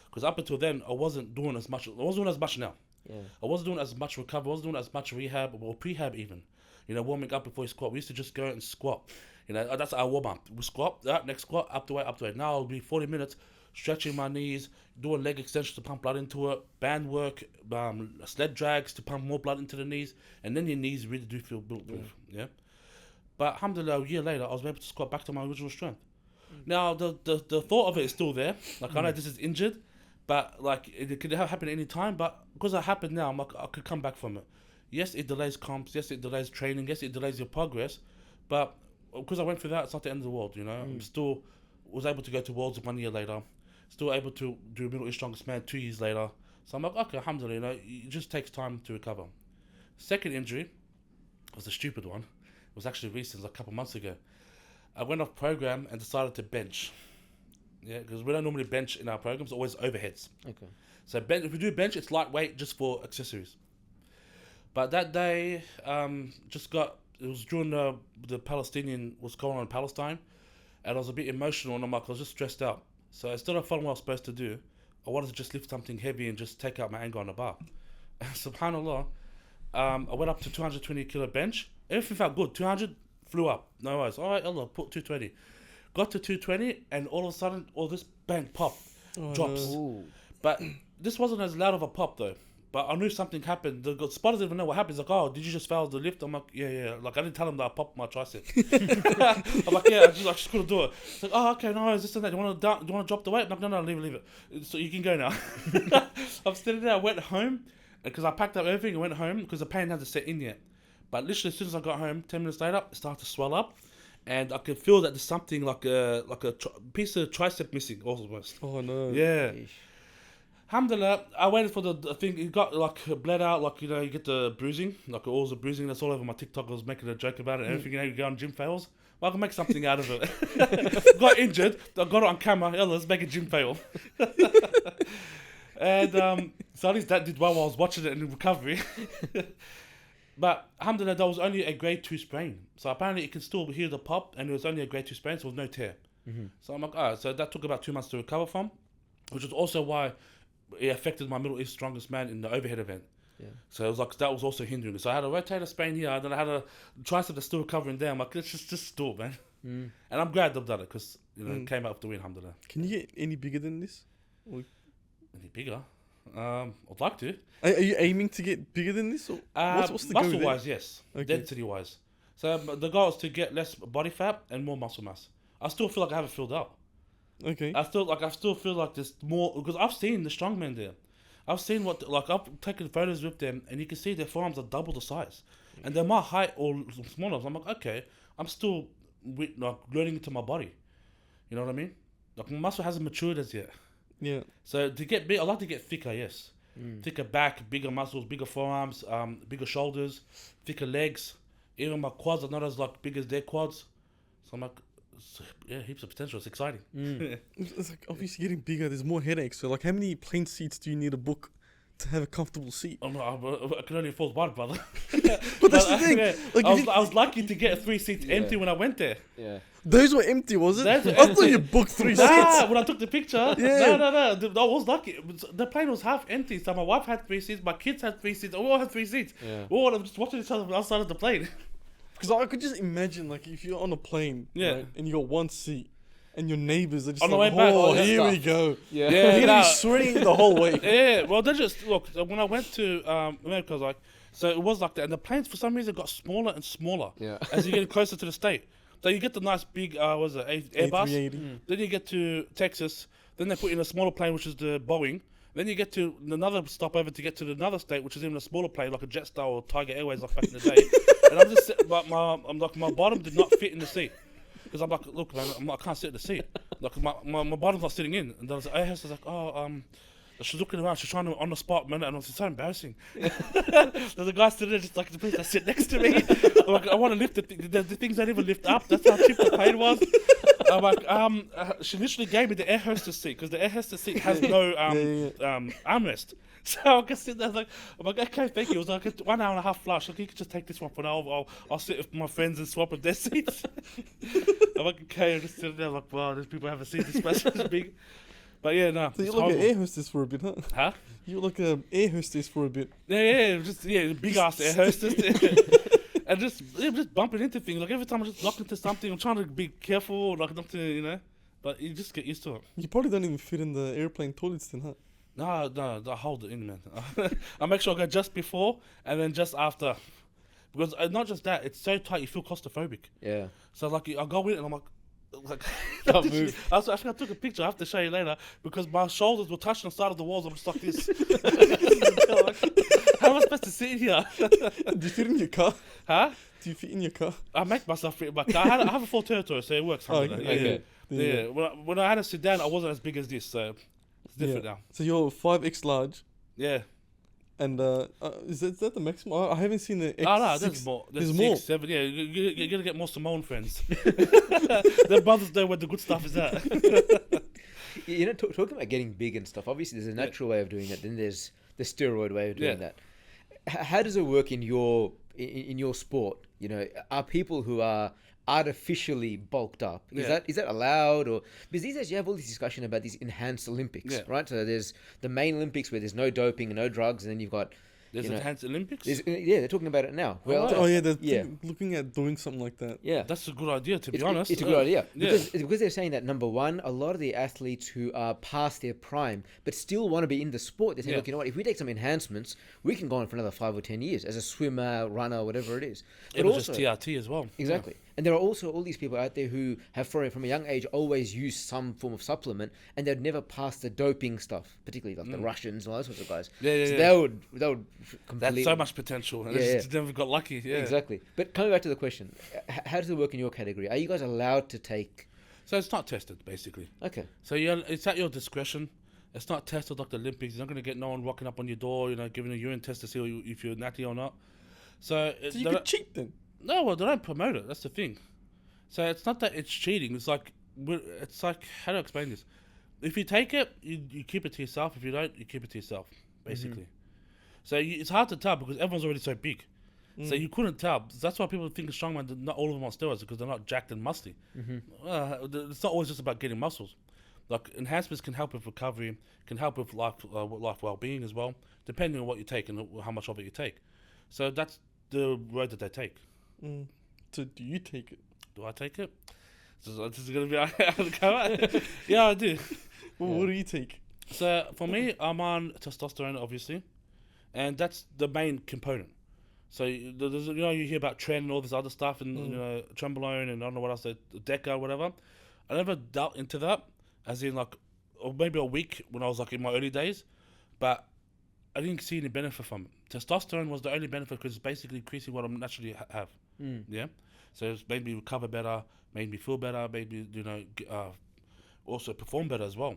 Because up until then, I wasn't doing as much. I wasn't doing as much now. Yeah. I wasn't doing as much recovery. I wasn't doing as much rehab or prehab even. Warming up before you squat. We used to just go and squat. That's our warm up. We squat, next squat, up the way, up the way. Now it'll be 40 minutes stretching my knees, doing leg extensions to pump blood into it, band work, sled drags to pump more blood into the knees, and then your knees really do feel bulletproof. Yeah. But alhamdulillah, a year later, I was able to squat back to my original strength. Now the thought of it is still there. Like I know this is injured, but like it could happen any time. But because it happened now, I'm like, I could come back from it. Yes, it delays comps. Yes, it delays training. Yes, it delays your progress. But because I went through that, it's not the end of the world. I'm still was able to go to Worlds 1 year later. Still able to do Middle East Strongest Man 2 years later. So I'm like, okay, alhamdulillah, it just takes time to recover. Second injury was a stupid one. It was actually recent, like a couple months ago. I went off program and decided to bench. Yeah, because we don't normally bench in our programs, always overheads. Okay. So if we do bench, it's lightweight just for accessories. But that day, it was during the Palestinian, what's going on in Palestine, and I was a bit emotional, and I was just stressed out. So instead of following what I was supposed to do, I wanted to just lift something heavy and just take out my anger on the bar. And subhanAllah, I went up to 220 kilo bench. Everything felt good. 200 flew up. No worries. All right, Allah, put 220. Got to 220, and all of a sudden, all this bang pop drops. No. But this wasn't as loud of a pop though. But I knew something happened. The spotters didn't even know what happened. He's like, oh, did you just fail the lift? I'm like, yeah. Like, I didn't tell him that I popped my tricep. I'm like, yeah, I just couldn't do it. It's like, oh, okay, no, is this and that. Do you want to drop the weight? I'm like, no, leave it. So you can go now. I'm standing there. I went home because I packed up everything and went home because the pain hadn't set in yet. But literally, as soon as I got home, 10 minutes later, it started to swell up. And I could feel that there's something like a piece of tricep missing almost. Oh, no. Yeah. Yeesh. Alhamdulillah, I waited for the thing. It got like bled out, like you get the bruising, like all the bruising that's all over my TikTok. I was making a joke about it. And everything, you go on gym fails. Well, I can make something out of it. Got injured. I got it on camera. Yeah, let's make a gym fail. And so at least that did well while I was watching it in recovery. But alhamdulillah, that was only a grade 2 sprain. So apparently it can still heal the pop, and it was only a grade 2 sprain, so there was no tear. So I'm like, alright. So that took about 2 months to recover from, which is also why it affected my Middle East Strongest Man in the overhead event. Yeah. So it was like that was also hindering me. So I had a rotator sprain here, and then I had a tricep that's still recovering there. I'm like, let's just stop, man. And I'm glad I've done it because it came out with the win, alhamdulillah. Can you get any bigger than this? Or Any bigger? I'd like to. are you aiming to get bigger than this? Or what's the goal muscle there? wise, yes. Okay. Density wise. So the goal is to get less body fat and more muscle mass. I still feel like I haven't filled up. Okay. I still feel like there's more because I've seen the strongmen there. I've seen I've taken photos with them, and you can see their forearms are double the size, and they're my height or smaller. So I'm like, okay, I'm still learning into my body. You know what I mean? Like my muscle hasn't matured as yet. Yeah. So to get big, I like to get thicker. Yes, thicker back, bigger muscles, bigger forearms, bigger shoulders, thicker legs. Even my quads are not as big as their quads. So I'm like, yeah, heaps of potential. It's exciting. It's like obviously getting bigger. There's more headaches. So like, how many plane seats do you need to book to have a comfortable seat? Oh, no, I can only afford one, brother. But that's the thing. Yeah, Like, I was lucky to get 3 seats empty when I went there. Yeah. Those were empty, was it? Those were I thought empty. you booked 3 Nah, seats. when I took the picture, Yeah. no. I was lucky. The plane was half empty. So my wife had 3 seats, my kids had 3 seats. We all had 3 seats. Yeah. We all just watching each other outside of the plane. Because I could just imagine, like, if you're on a plane, Yeah. right, and you got one seat, and your neighbors are just On the like, way back, oh, all that here we stuff. go. Yeah. Yeah. You're gonna nah. be sweating the whole way. Yeah, well, they just look. When I went to America, so it was like that, and the planes for some reason got smaller and smaller Yeah. as you get closer to the state. So you get the nice big, Airbus. A380. Then you get to Texas. Then they put in a smaller plane, which is the Boeing. Then you get to another stopover to get to another state, which is even a smaller plane, like a Jetstar or Tiger Airways, like back in the day. And I'm just, my bottom did not fit in the seat. Because I'm like, look, man, I can't sit in the seat. Like my bottom's not sitting in. And the air hostess was like, She's looking around. She's trying to on the spot, man, and it's so embarrassing. There's a guy sitting there just like, please, sit next to me. I'm like, I want to lift the things don't even lift up. That's how cheap the plane was. I'm like, she literally gave me the air hostess seat because the air hostess seat has no armrest. So I can sit there like, I'm like, okay, thank you. It was like a 1 hour and a half flight. Like, you can just take this one for now. I'll sit with my friends and swap with their seats. I'm like, okay, I'm just sitting there like, wow, these people haven't seen this person as big. But yeah, no. So you're like an air hostess for a bit, huh? Huh? You're like an air hostess for a bit. Yeah, big ass air hostess. And just bumping into things. Like every time I just lock into something, I'm trying to be careful, like not to, you know. But you just get used to it. You probably don't even fit in the airplane toilets then, huh? No, I hold it in, man. I make sure I go just before and then just after. Because not just that, it's so tight, you feel claustrophobic. Yeah. So like, I go in and I'm like Can't move. I think I took a picture. I have to show you later because my shoulders were touching the side of the walls. I'm just like this. How am I supposed to sit here? Do you fit in your car? Huh? Do you fit in your car? I make myself fit in my car. I have a full territory, so it works. Oh, okay. Yeah. When I had to sit down, I wasn't as big as this, so it's different now. So you're 5X large. Yeah. And is that the maximum? I haven't seen the X. Oh no, there's more. There's 6, more. 7. Yeah, you're gonna get more Samoan friends. Their brothers know where the good stuff is at. You know, talking about getting big and stuff. Obviously, there's a natural way of doing it. Then there's the steroid way of doing that. How does it work in your sport? You know, are people who are artificially bulked up, is that allowed? Or because these days you have all this discussion about these enhanced Olympics, right? So there's the main Olympics where there's no doping and no drugs, and then you've got enhanced Olympics. They're talking about it now. They're looking at doing something like that. Yeah, that's a good idea. To be honest, it's a good idea because they're saying that number one, a lot of the athletes who are past their prime but still want to be in the sport, they're saying, look, you know what? If we take some enhancements, we can go on for another 5 or 10 years as a swimmer, runner, whatever it is. But it was just TRT as well. Exactly. And there are also all these people out there who have, from a young age, always used some form of supplement, and they'd never pass the doping stuff, particularly like the Russians and all those sorts of guys. So they would completely... That's so much potential, and they just never got lucky. Yeah, exactly. But coming back to the question, how does it work in your category? Are you guys allowed to take... So it's not tested, basically. Okay. So it's at your discretion. It's not tested like the Olympics. You're not going to get no one rocking up on your door, giving a urine test to see if you're natty or not. So you could cheat then? No, well, they don't promote it. That's the thing. So it's not that it's cheating. It's like, how do I explain this? If you take it, you keep it to yourself. If you don't, you keep it to yourself, basically. So it's hard to tell because everyone's already so big. So you couldn't tell. That's why people think strongman, not all of them on steroids because they're not jacked and musty. It's not always just about getting muscles. Like enhancements can help with recovery, can help with life well-being as well, depending on what you take and how much of it you take. So that's the road that they take. So do you take it? Do I take it? This is going to be out of the cover. Yeah, I do. Well, what do you take? So for me, I'm on testosterone, obviously, and that's the main component. So there's, you hear about Tren and all this other stuff, and Trembolone and I don't know what else, Deca, whatever. I never dealt into that, as in or maybe a week when I was in my early days, but I didn't see any benefit from it. Testosterone was the only benefit because it's basically increasing what I naturally have. Yeah. So it's made me recover better, made me feel better, made me, also perform better as well.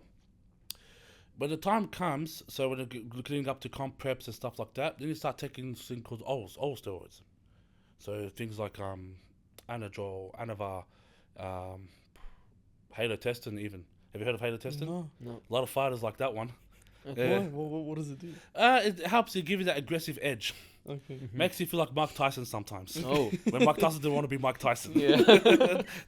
When the time comes, so when you're getting up to comp preps and stuff like that, then you start taking this thing called oral steroids. So things like Anadrol, Anavar, halotestin even. Have you heard of halotestin? No. A lot of fighters like that one. Okay. Yeah. What does it do? It helps you give you that aggressive edge. Okay. Makes you feel like Mike Tyson sometimes. Oh. When Mike Tyson didn't want to be Mike Tyson. Yeah.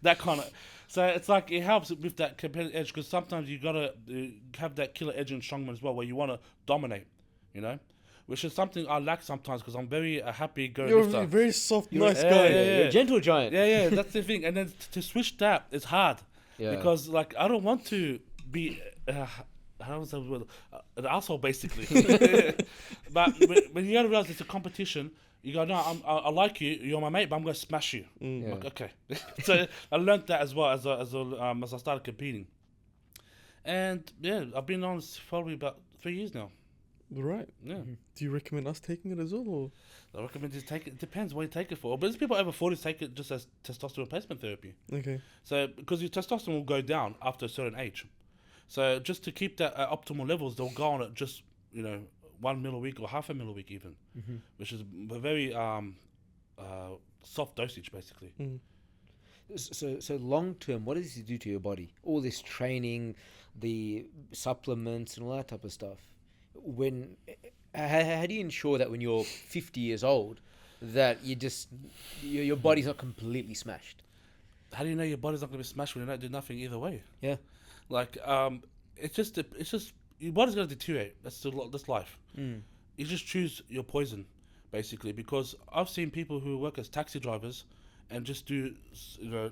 That kind of... So it's like it helps with that competitive edge because sometimes you got to have that killer edge in strongman as well where you want to dominate, which is something I lack sometimes because I'm very happy going You're lifter. a very soft, nice guy. You're a gentle giant. Yeah, that's the thing. And then to switch that is hard because I don't want to be... how was that word? An asshole, basically. But when you gotta realize it's a competition, you go, no, I like you, you're my mate, but I'm gonna smash you. Like, okay. So I learned that as well as I started competing. And yeah, I've been on this probably about 3 years now. Right. Yeah. Do you recommend us taking it as well, or? I recommend you take it. It depends what you take it for. But there's people over 40 take it just as testosterone replacement therapy. Okay. So because your testosterone will go down after a certain age. So just to keep that at optimal levels, they'll go on at just 1 meal a week or half a meal a week even, which is a very soft dosage basically. So long term, what does it do to your body? All this training, the supplements, and all that type of stuff. How do you ensure that when you're 50 years old, that your body's not completely smashed? How do you know your body's not going to be smashed when you don't do nothing either way? Yeah. Like it's just your body's going to deteriorate. That's life. You just choose your poison, basically. Because I've seen people who work as taxi drivers and just do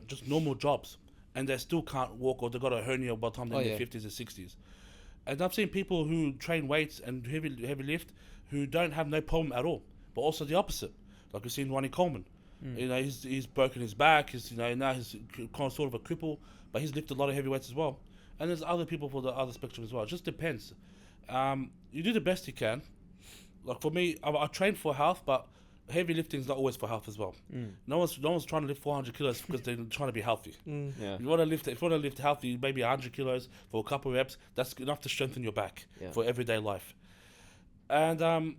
just normal jobs, and they still can't walk, or they got a hernia by the time they're in their 50s or 60s. And I've seen people who train weights and heavy lift who don't have no problem at all, but also the opposite. Like we've seen Ronnie Coleman. He's broken his back. Now he's kind of sort of a cripple, but he's lifted a lot of heavy weights as well. And there's other people for the other spectrum as well. It just depends. You do the best you can. Like for me, I train for health, but heavy lifting is not always for health as well. No one's trying to lift 400 kilos because they're trying to be healthy. If you want to lift healthy, maybe 100 kilos for a couple of reps, that's enough to strengthen your back for everyday life. And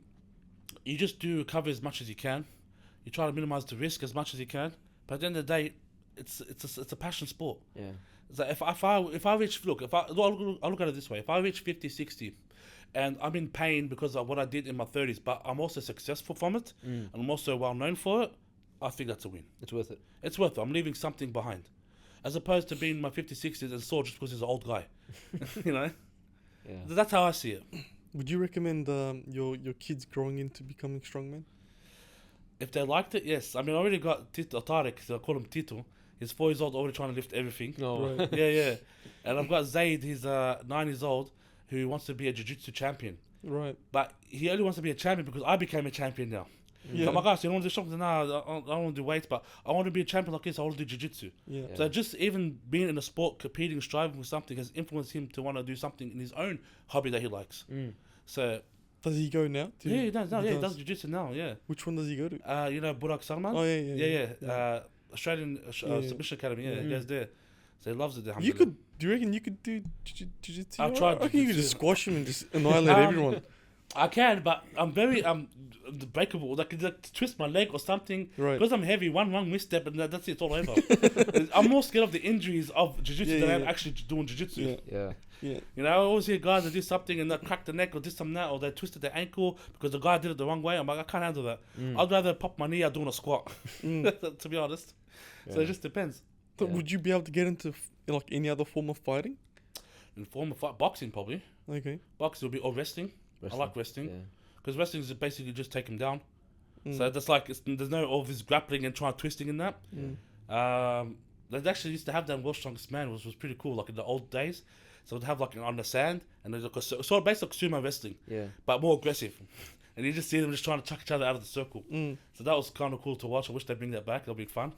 you just do recover as much as you can. You try to minimize the risk as much as you can. But at the end of the day, it's a passion sport. Yeah. So if I reach, I'll look at it this way: if I reach 50, 60, and I'm in pain because of what I did in my 30s, but I'm also successful from it, and I'm also well known for it, I think that's a win. It's worth it. It's worth it. I'm leaving something behind, as opposed to being in my 50s, 60s and sore just because he's an old guy. Yeah. That's how I see it. Would you recommend your kids growing into becoming strongmen? If they liked it, yes. I mean, I already got Tito Tarek, so I call him Tito. He's 4 years old, already trying to lift everything. Oh. Right. Yeah. And I've got Zaid, he's 9 years old, who wants to be a jiu-jitsu champion. Right. But he only wants to be a champion because I became a champion now. Yeah. So I'm like, you don't want to do something? No, I don't want to do weights, but I want to be a champion like this. I want to do jiu-jitsu. Yeah. So just even being in a sport, competing, striving with something has influenced him to want to do something in his own hobby that he likes. So... Does he go now? He does. He does jiu-jitsu now, yeah. Which one does he go to? Burak Salman? Oh, yeah. Australian Submission Academy, he goes there. So he loves it there. Do you reckon you could do jiu-jitsu? I've tried. I reckon you could just squash him and just annihilate everyone. I can, but I'm very breakable. I could twist my leg or something. Right. Because I'm heavy, one wrong misstep and that's it, it's all over. I'm more scared of the injuries of jiu-jitsu than I'm actually doing jiu-jitsu. Yeah. I always hear guys that do something and they crack the neck or do something that, or they twisted their ankle because the guy did it the wrong way. I'm like, I can't handle that. I'd rather pop my knee out doing a squat, to be honest. So it just depends. But would you be able to get into like any other form of fighting? In form of boxing, probably. Okay. Boxing will be, or wrestling. I like wrestling. Because wrestling is basically just take him down. So that's like, there's no all this grappling and trying twisting in that. They actually used to have that in World's Strongest Man, which was pretty cool, like in the old days. So they'd have like on the sand, and there's like sort of basically sumo wrestling, but more aggressive. And you just see them just trying to chuck each other out of the circle. So that was kind of cool to watch. I wish they'd bring that back. It'll be fun.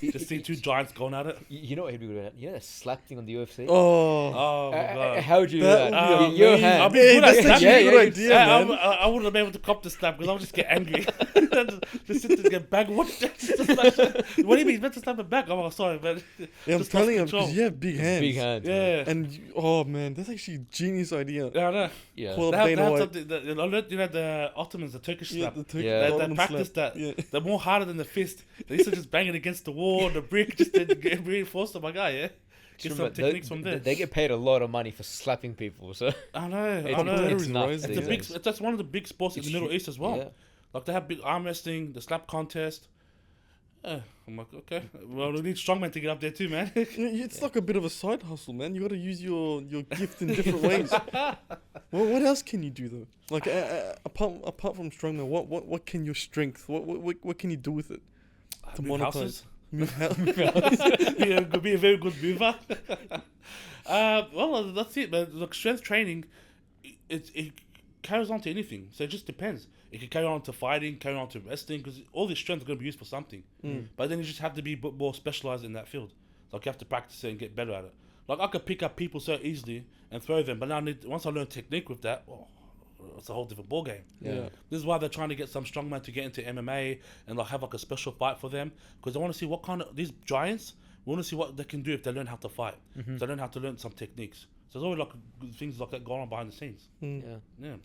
Just see two giants going at it. You know what he'd be good at? You know that slap thing on the UFC? Oh my God. How would you do that? Your hand. I'd be good at that's actually a good idea, man. I wouldn't be able to cop the slap because I would just get angry. just sit there and get back. What do you mean? He's meant to slap it back. Oh, sorry, man. Yeah, I'm telling him because you have big hands. Big hands. Yeah. And oh man, that's actually a genius idea. Yeah, I know. Yeah. They have something. The Ottomans, the Turkish slap. They practice that. Yeah. They're more harder than the fist. They used to just bang it against the wall, the brick, just to get reinforced. Oh my God, yeah. Get some techniques from there. They get paid a lot of money for slapping people, so I know. It's nuts. That's one of the big sports in the Middle East as well. Yeah. Like they have big arm wrestling, the slap contest. I'm like, okay. Well, we need strongmen to get up there too, man. It's like a bit of a side hustle, man. You got to use your gift in different ways. Well, what else can you do though? Like apart from strongman, what can your strength? What can you do with it to monetize? Be a very good mover. Well, that's it, man. Look, strength training, it carries on to anything. So it just depends. It can carry on to fighting, carry on to wrestling, because all this strength is going to be used for something. But then you just have to be more specialized in that field. Like you have to practice it and get better at it. Like I could pick up people so easily and throw them, but now once I learn technique with that, it's a whole different ball game. Yeah. This is why they're trying to get some strongman to get into MMA and like have like a special fight for them, because they want to see what kind of these giants. We want to see what they can do if they learn how to fight. If they learn how to learn some techniques. So there's always like things like that going on behind the scenes. Yeah.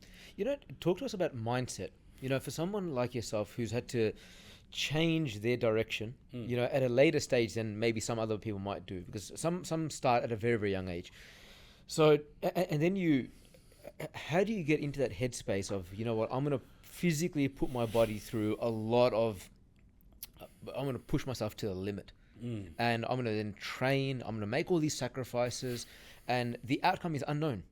Talk to us about mindset. For someone like yourself who's had to change their direction, at a later stage than maybe some other people might do, because some start at a very, very young age. So, and then how do you get into that headspace of, I'm going to physically put my body through a lot of, I'm going to push myself to the limit. And I'm going to then train, I'm going to make all these sacrifices, and the outcome is unknown.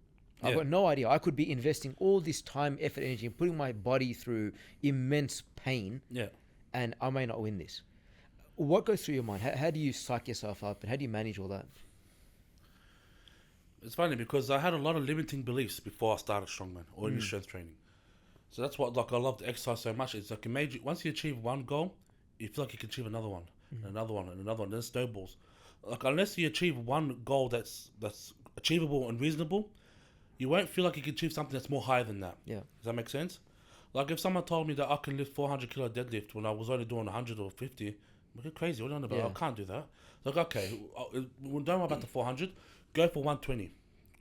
I've got no idea. I could be investing all this time, effort, energy, and putting my body through immense pain, and I may not win this. What goes through your mind? How do you psych yourself up, and how do you manage all that? It's funny because I had a lot of limiting beliefs before I started strongman or any strength training. So that's what I love to exercise so much. It's like once you achieve one goal, you feel like you can achieve another one, and another one, and another one. Then it snowballs. Like unless you achieve one goal that's achievable and reasonable, you won't feel like you can achieve something that's more higher than that. Yeah. Does that make sense? Like if someone told me that I can lift 400 kilo deadlift when I was only doing 100 or 50, I'm like, crazy. What are you on about? I can't do that. Like, okay, don't worry about the 400. Go for 120.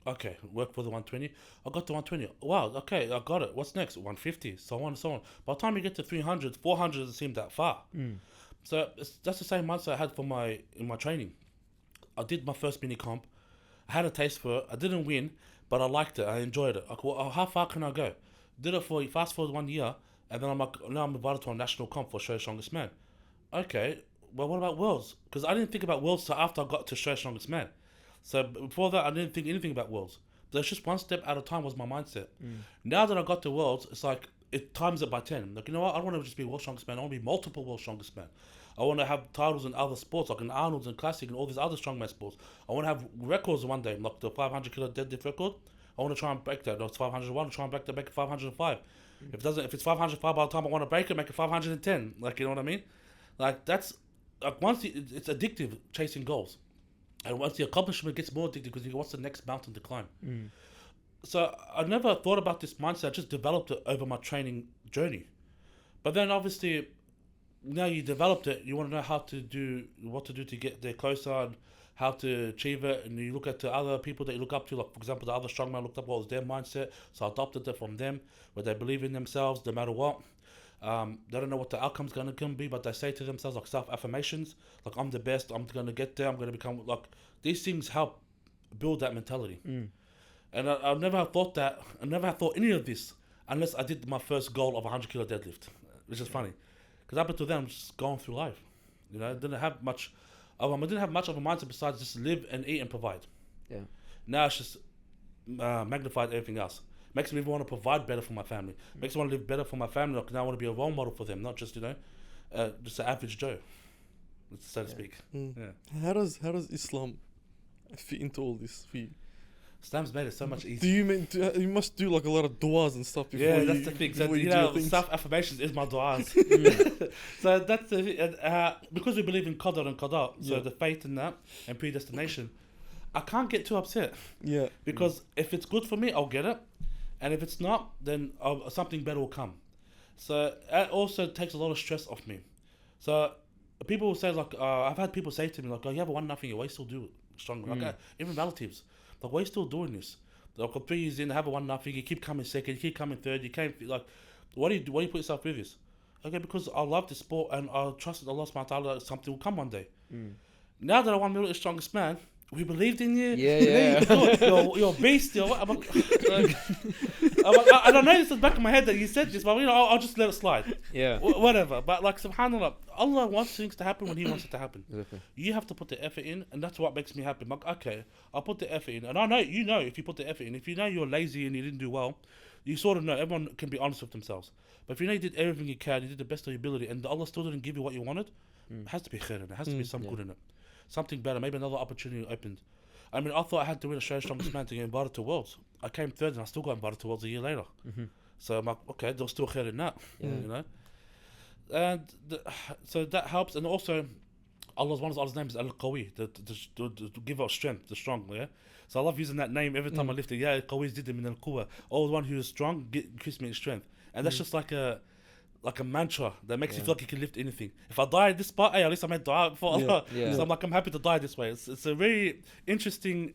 Okay, work for the 120. I got to 120. Wow, okay, I got it. What's next? 150, so on and so on. By the time you get to 300, 400 doesn't seem that far. So that's the same mindset I had in my training. I did my first mini comp. I had a taste for it. I didn't win, but I liked it. I enjoyed it. Like, well, how far can I go? Did it for fast forward 1 year, and then I'm like, now I'm invited to a national comp for Australia's Strongest Man. Okay, well, what about Worlds? Because I didn't think about Worlds till after I got to Australia's Strongest Man. So before that, I didn't think anything about Worlds. But it's just one step at a time was my mindset. Now that I got to Worlds, it's like it times it by 10. Like, you know what? I don't want to just be World's Strongest Man. I want to be multiple World's Strongest Man. I want to have titles in other sports, like in Arnold's and Classic and all these other strongman sports. I want to have records one day, like the 500 kilo deadlift record. I want to try and break that. It's 501. Try and make it 505. If it's 505 by the time I want to break it, make it 510. Like, you know what I mean? Like that's like it's addictive chasing goals, and once the accomplishment gets more addictive because you go, what's the next mountain to climb? So I never thought about this mindset. I just developed it over my training journey. But then obviously, now you developed it, you want to know what to do to get there closer and how to achieve it. And you look at the other people that you look up to, like for example, the other strongman, looked up what was their mindset. So I adopted it from them, where they believe in themselves no matter what. They don't know what the outcome's going to be, but they say to themselves like self-affirmations, like I'm the best, I'm going to get there, I'm going to become, like these things help build that mentality. And I never have thought that, I never have thought any of this unless I did my first goal of 100 kilo deadlift, which is funny. Because up until then, I'm just going through life. I didn't have much of a mindset besides just live and eat and provide. Yeah. Now it's just magnified everything else. Makes me even want to provide better for my family. Makes me want to live better for my family. Like now I want to be a role model for them, not just just an average Joe, so to speak. Yeah. How does Islam fit into all this for you? Islam's made it so much easier. You must do like a lot of du'as and stuff before Yeah, that's the thing. So, self-affirmations is my du'as. So that's the thing. Because we believe in qadar and qada, so the faith in that and predestination, I can't get too upset. Yeah. Because if it's good for me, I'll get it. And if it's not, then something better will come. So that also takes a lot of stress off me. So people will say, like, I've had people say to me, like, oh, you have a 1-0, why you still do it strong? Like, even relatives. Like, why are you still doing this? Like, 3 years in, I have a 1-0, you keep coming second, you keep coming third, you can't, like, why do you put yourself through this? Okay, because I love the sport and I trust that Allah subhanahu wa ta'ala, something will come one day. Now that I want to be the strongest man, we believed in you. Yeah. You're a beast. I don't know this is the back of my head that you said this, but I'll just let it slide. Yeah. Whatever. But like, subhanAllah, Allah wants things to happen when He wants it to happen. Exactly. You have to put the effort in, and that's what makes me happy. Like, okay, I'll put the effort in, and I know if you put the effort in. If you know you're lazy and you didn't do well, you sort of know. Everyone can be honest with themselves. But if you know you did everything you can, you did the best of your ability, and Allah still didn't give you what you wanted, it has to be khair in it. It has to be some good in it. Something better, maybe another opportunity opened. I mean, I thought I had to win Australia's Strongest Man to get invited to Worlds. I came third and I still got invited to Worlds a year later. So I'm like, okay, there's still khair in that, you know. And so that helps. And also, Allah's name is Al-Qawi, the giver of strength, the strong, yeah. So I love using that name every time I lift it. Yeah, Al-Qawi did him in Al-Quwa. Oh, the one who is strong, gives me strength. And that's just like a mantra that makes you feel like you can lift anything. If I die at this spot, hey, at least I made dua before Allah. So I'm happy to die this way. It's a very interesting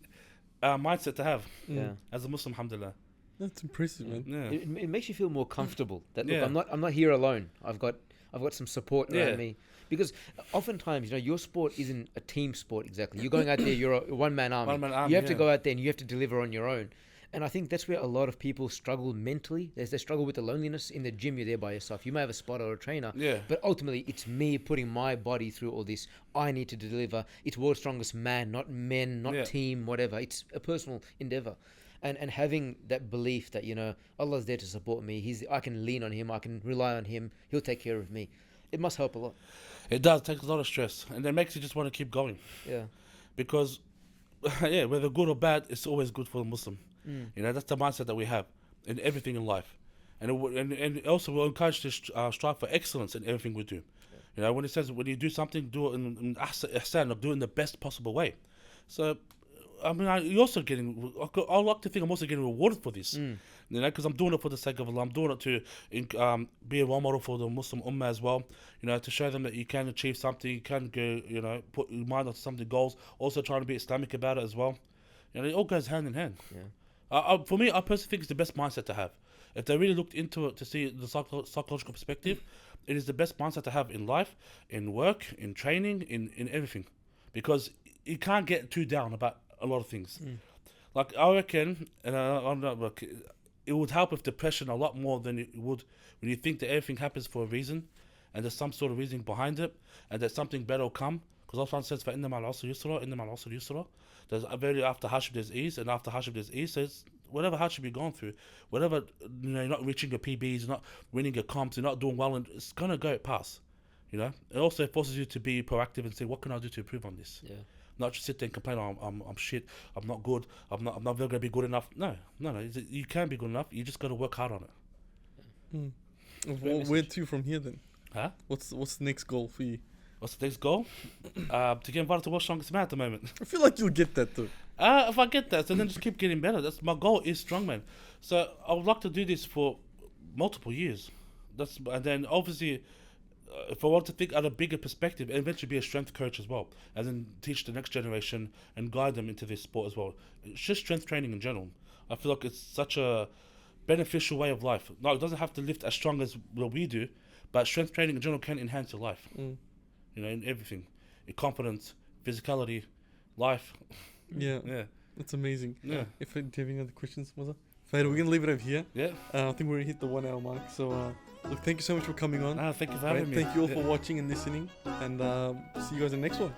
mindset to have Yeah. as a Muslim, alhamdulillah. That's impressive, man. Yeah. It makes you feel more comfortable. That look, Yeah. I'm not here alone. I've got some support around Yeah. me. Because oftentimes, your sport isn't a team sport exactly. You're going out there, you're a one-man army. One-man army, You have to yeah. go out there and you have to deliver on your own. And I think that's where a lot of people struggle mentally. They struggle with the loneliness. In the gym, you're there by yourself. You may have a spotter or a trainer. Yeah. But ultimately, it's me putting my body through all this. I need to deliver. It's world's strongest man, not men, not Yeah. team, whatever. It's a personal endeavor. And having that belief that, Allah's there to support me. I can lean on Him. I can rely on Him. He'll take care of me. It must help a lot. It does take a lot of stress, and it makes you just want to keep going. Yeah. Because, yeah, whether good or bad, it's always good for the Muslim. That's the mindset that we have in everything in life, and also we're encouraged to strive for excellence in everything we do. When it says when you do something, do it in ihsan, do it in the best possible way. So, I mean, you're also getting. I like to think I'm also getting rewarded for this. Because I'm doing it for the sake of Allah. I'm doing it to be a role model for the Muslim Ummah as well. To show them that you can achieve something, you can go, put your mind on something goals. Also trying to be Islamic about it as well. It all goes hand in hand. Yeah. For me, I personally think it's the best mindset to have. If they really looked into it to see the psychological perspective, it is the best mindset to have in life, in work, in training, in everything. Because you can't get too down about a lot of things. Like, I reckon, and I'm not, look, it would help with depression a lot more than it would when you think that everything happens for a reason, and there's some sort of reason behind it, and that something better will come. Because Allah says, فَإِنَّ مَعَ الْعُسْرِ يُسْرًا إِنَّ مَعَ الْعُسْرِ يُسْرًا. There's very after hardship there's ease, and after hardship there's ease. So it's whatever hardship you're going through, whatever you're not reaching your PBs, you're not winning your comps, you're not doing well, and it's gonna go past. It also forces you to be proactive and say, what can I do to improve on this? Yeah. Not just sit there and complain, I'm shit, I'm not good, I'm not going to be good enough. No, you can be good enough. You just got to work hard on it. Where to from here then? Huh? What's the next goal for you? What's the next goal? To get invited to World's Strongest Man at the moment. I feel like you'll get that though. If I get that, so then just keep getting better. That's my goal is strongman. So I would like to do this for multiple years. And then obviously, if I want to think at a bigger perspective, and eventually be a strength coach as well, and then teach the next generation and guide them into this sport as well. It's just strength training in general. I feel like it's such a beneficial way of life. No, it doesn't have to lift as strong as what we do, but strength training in general can enhance your life. In everything, in confidence, physicality, life. Yeah. Yeah. That's amazing. Yeah. Do you have any other questions, Maza? Fade, we're gonna leave it over here. Yeah. I think we're gonna hit the 1 hour mark. So look, thank you so much for coming on. Thank you for having me. Thank you all for watching and listening, and see you guys in the next one.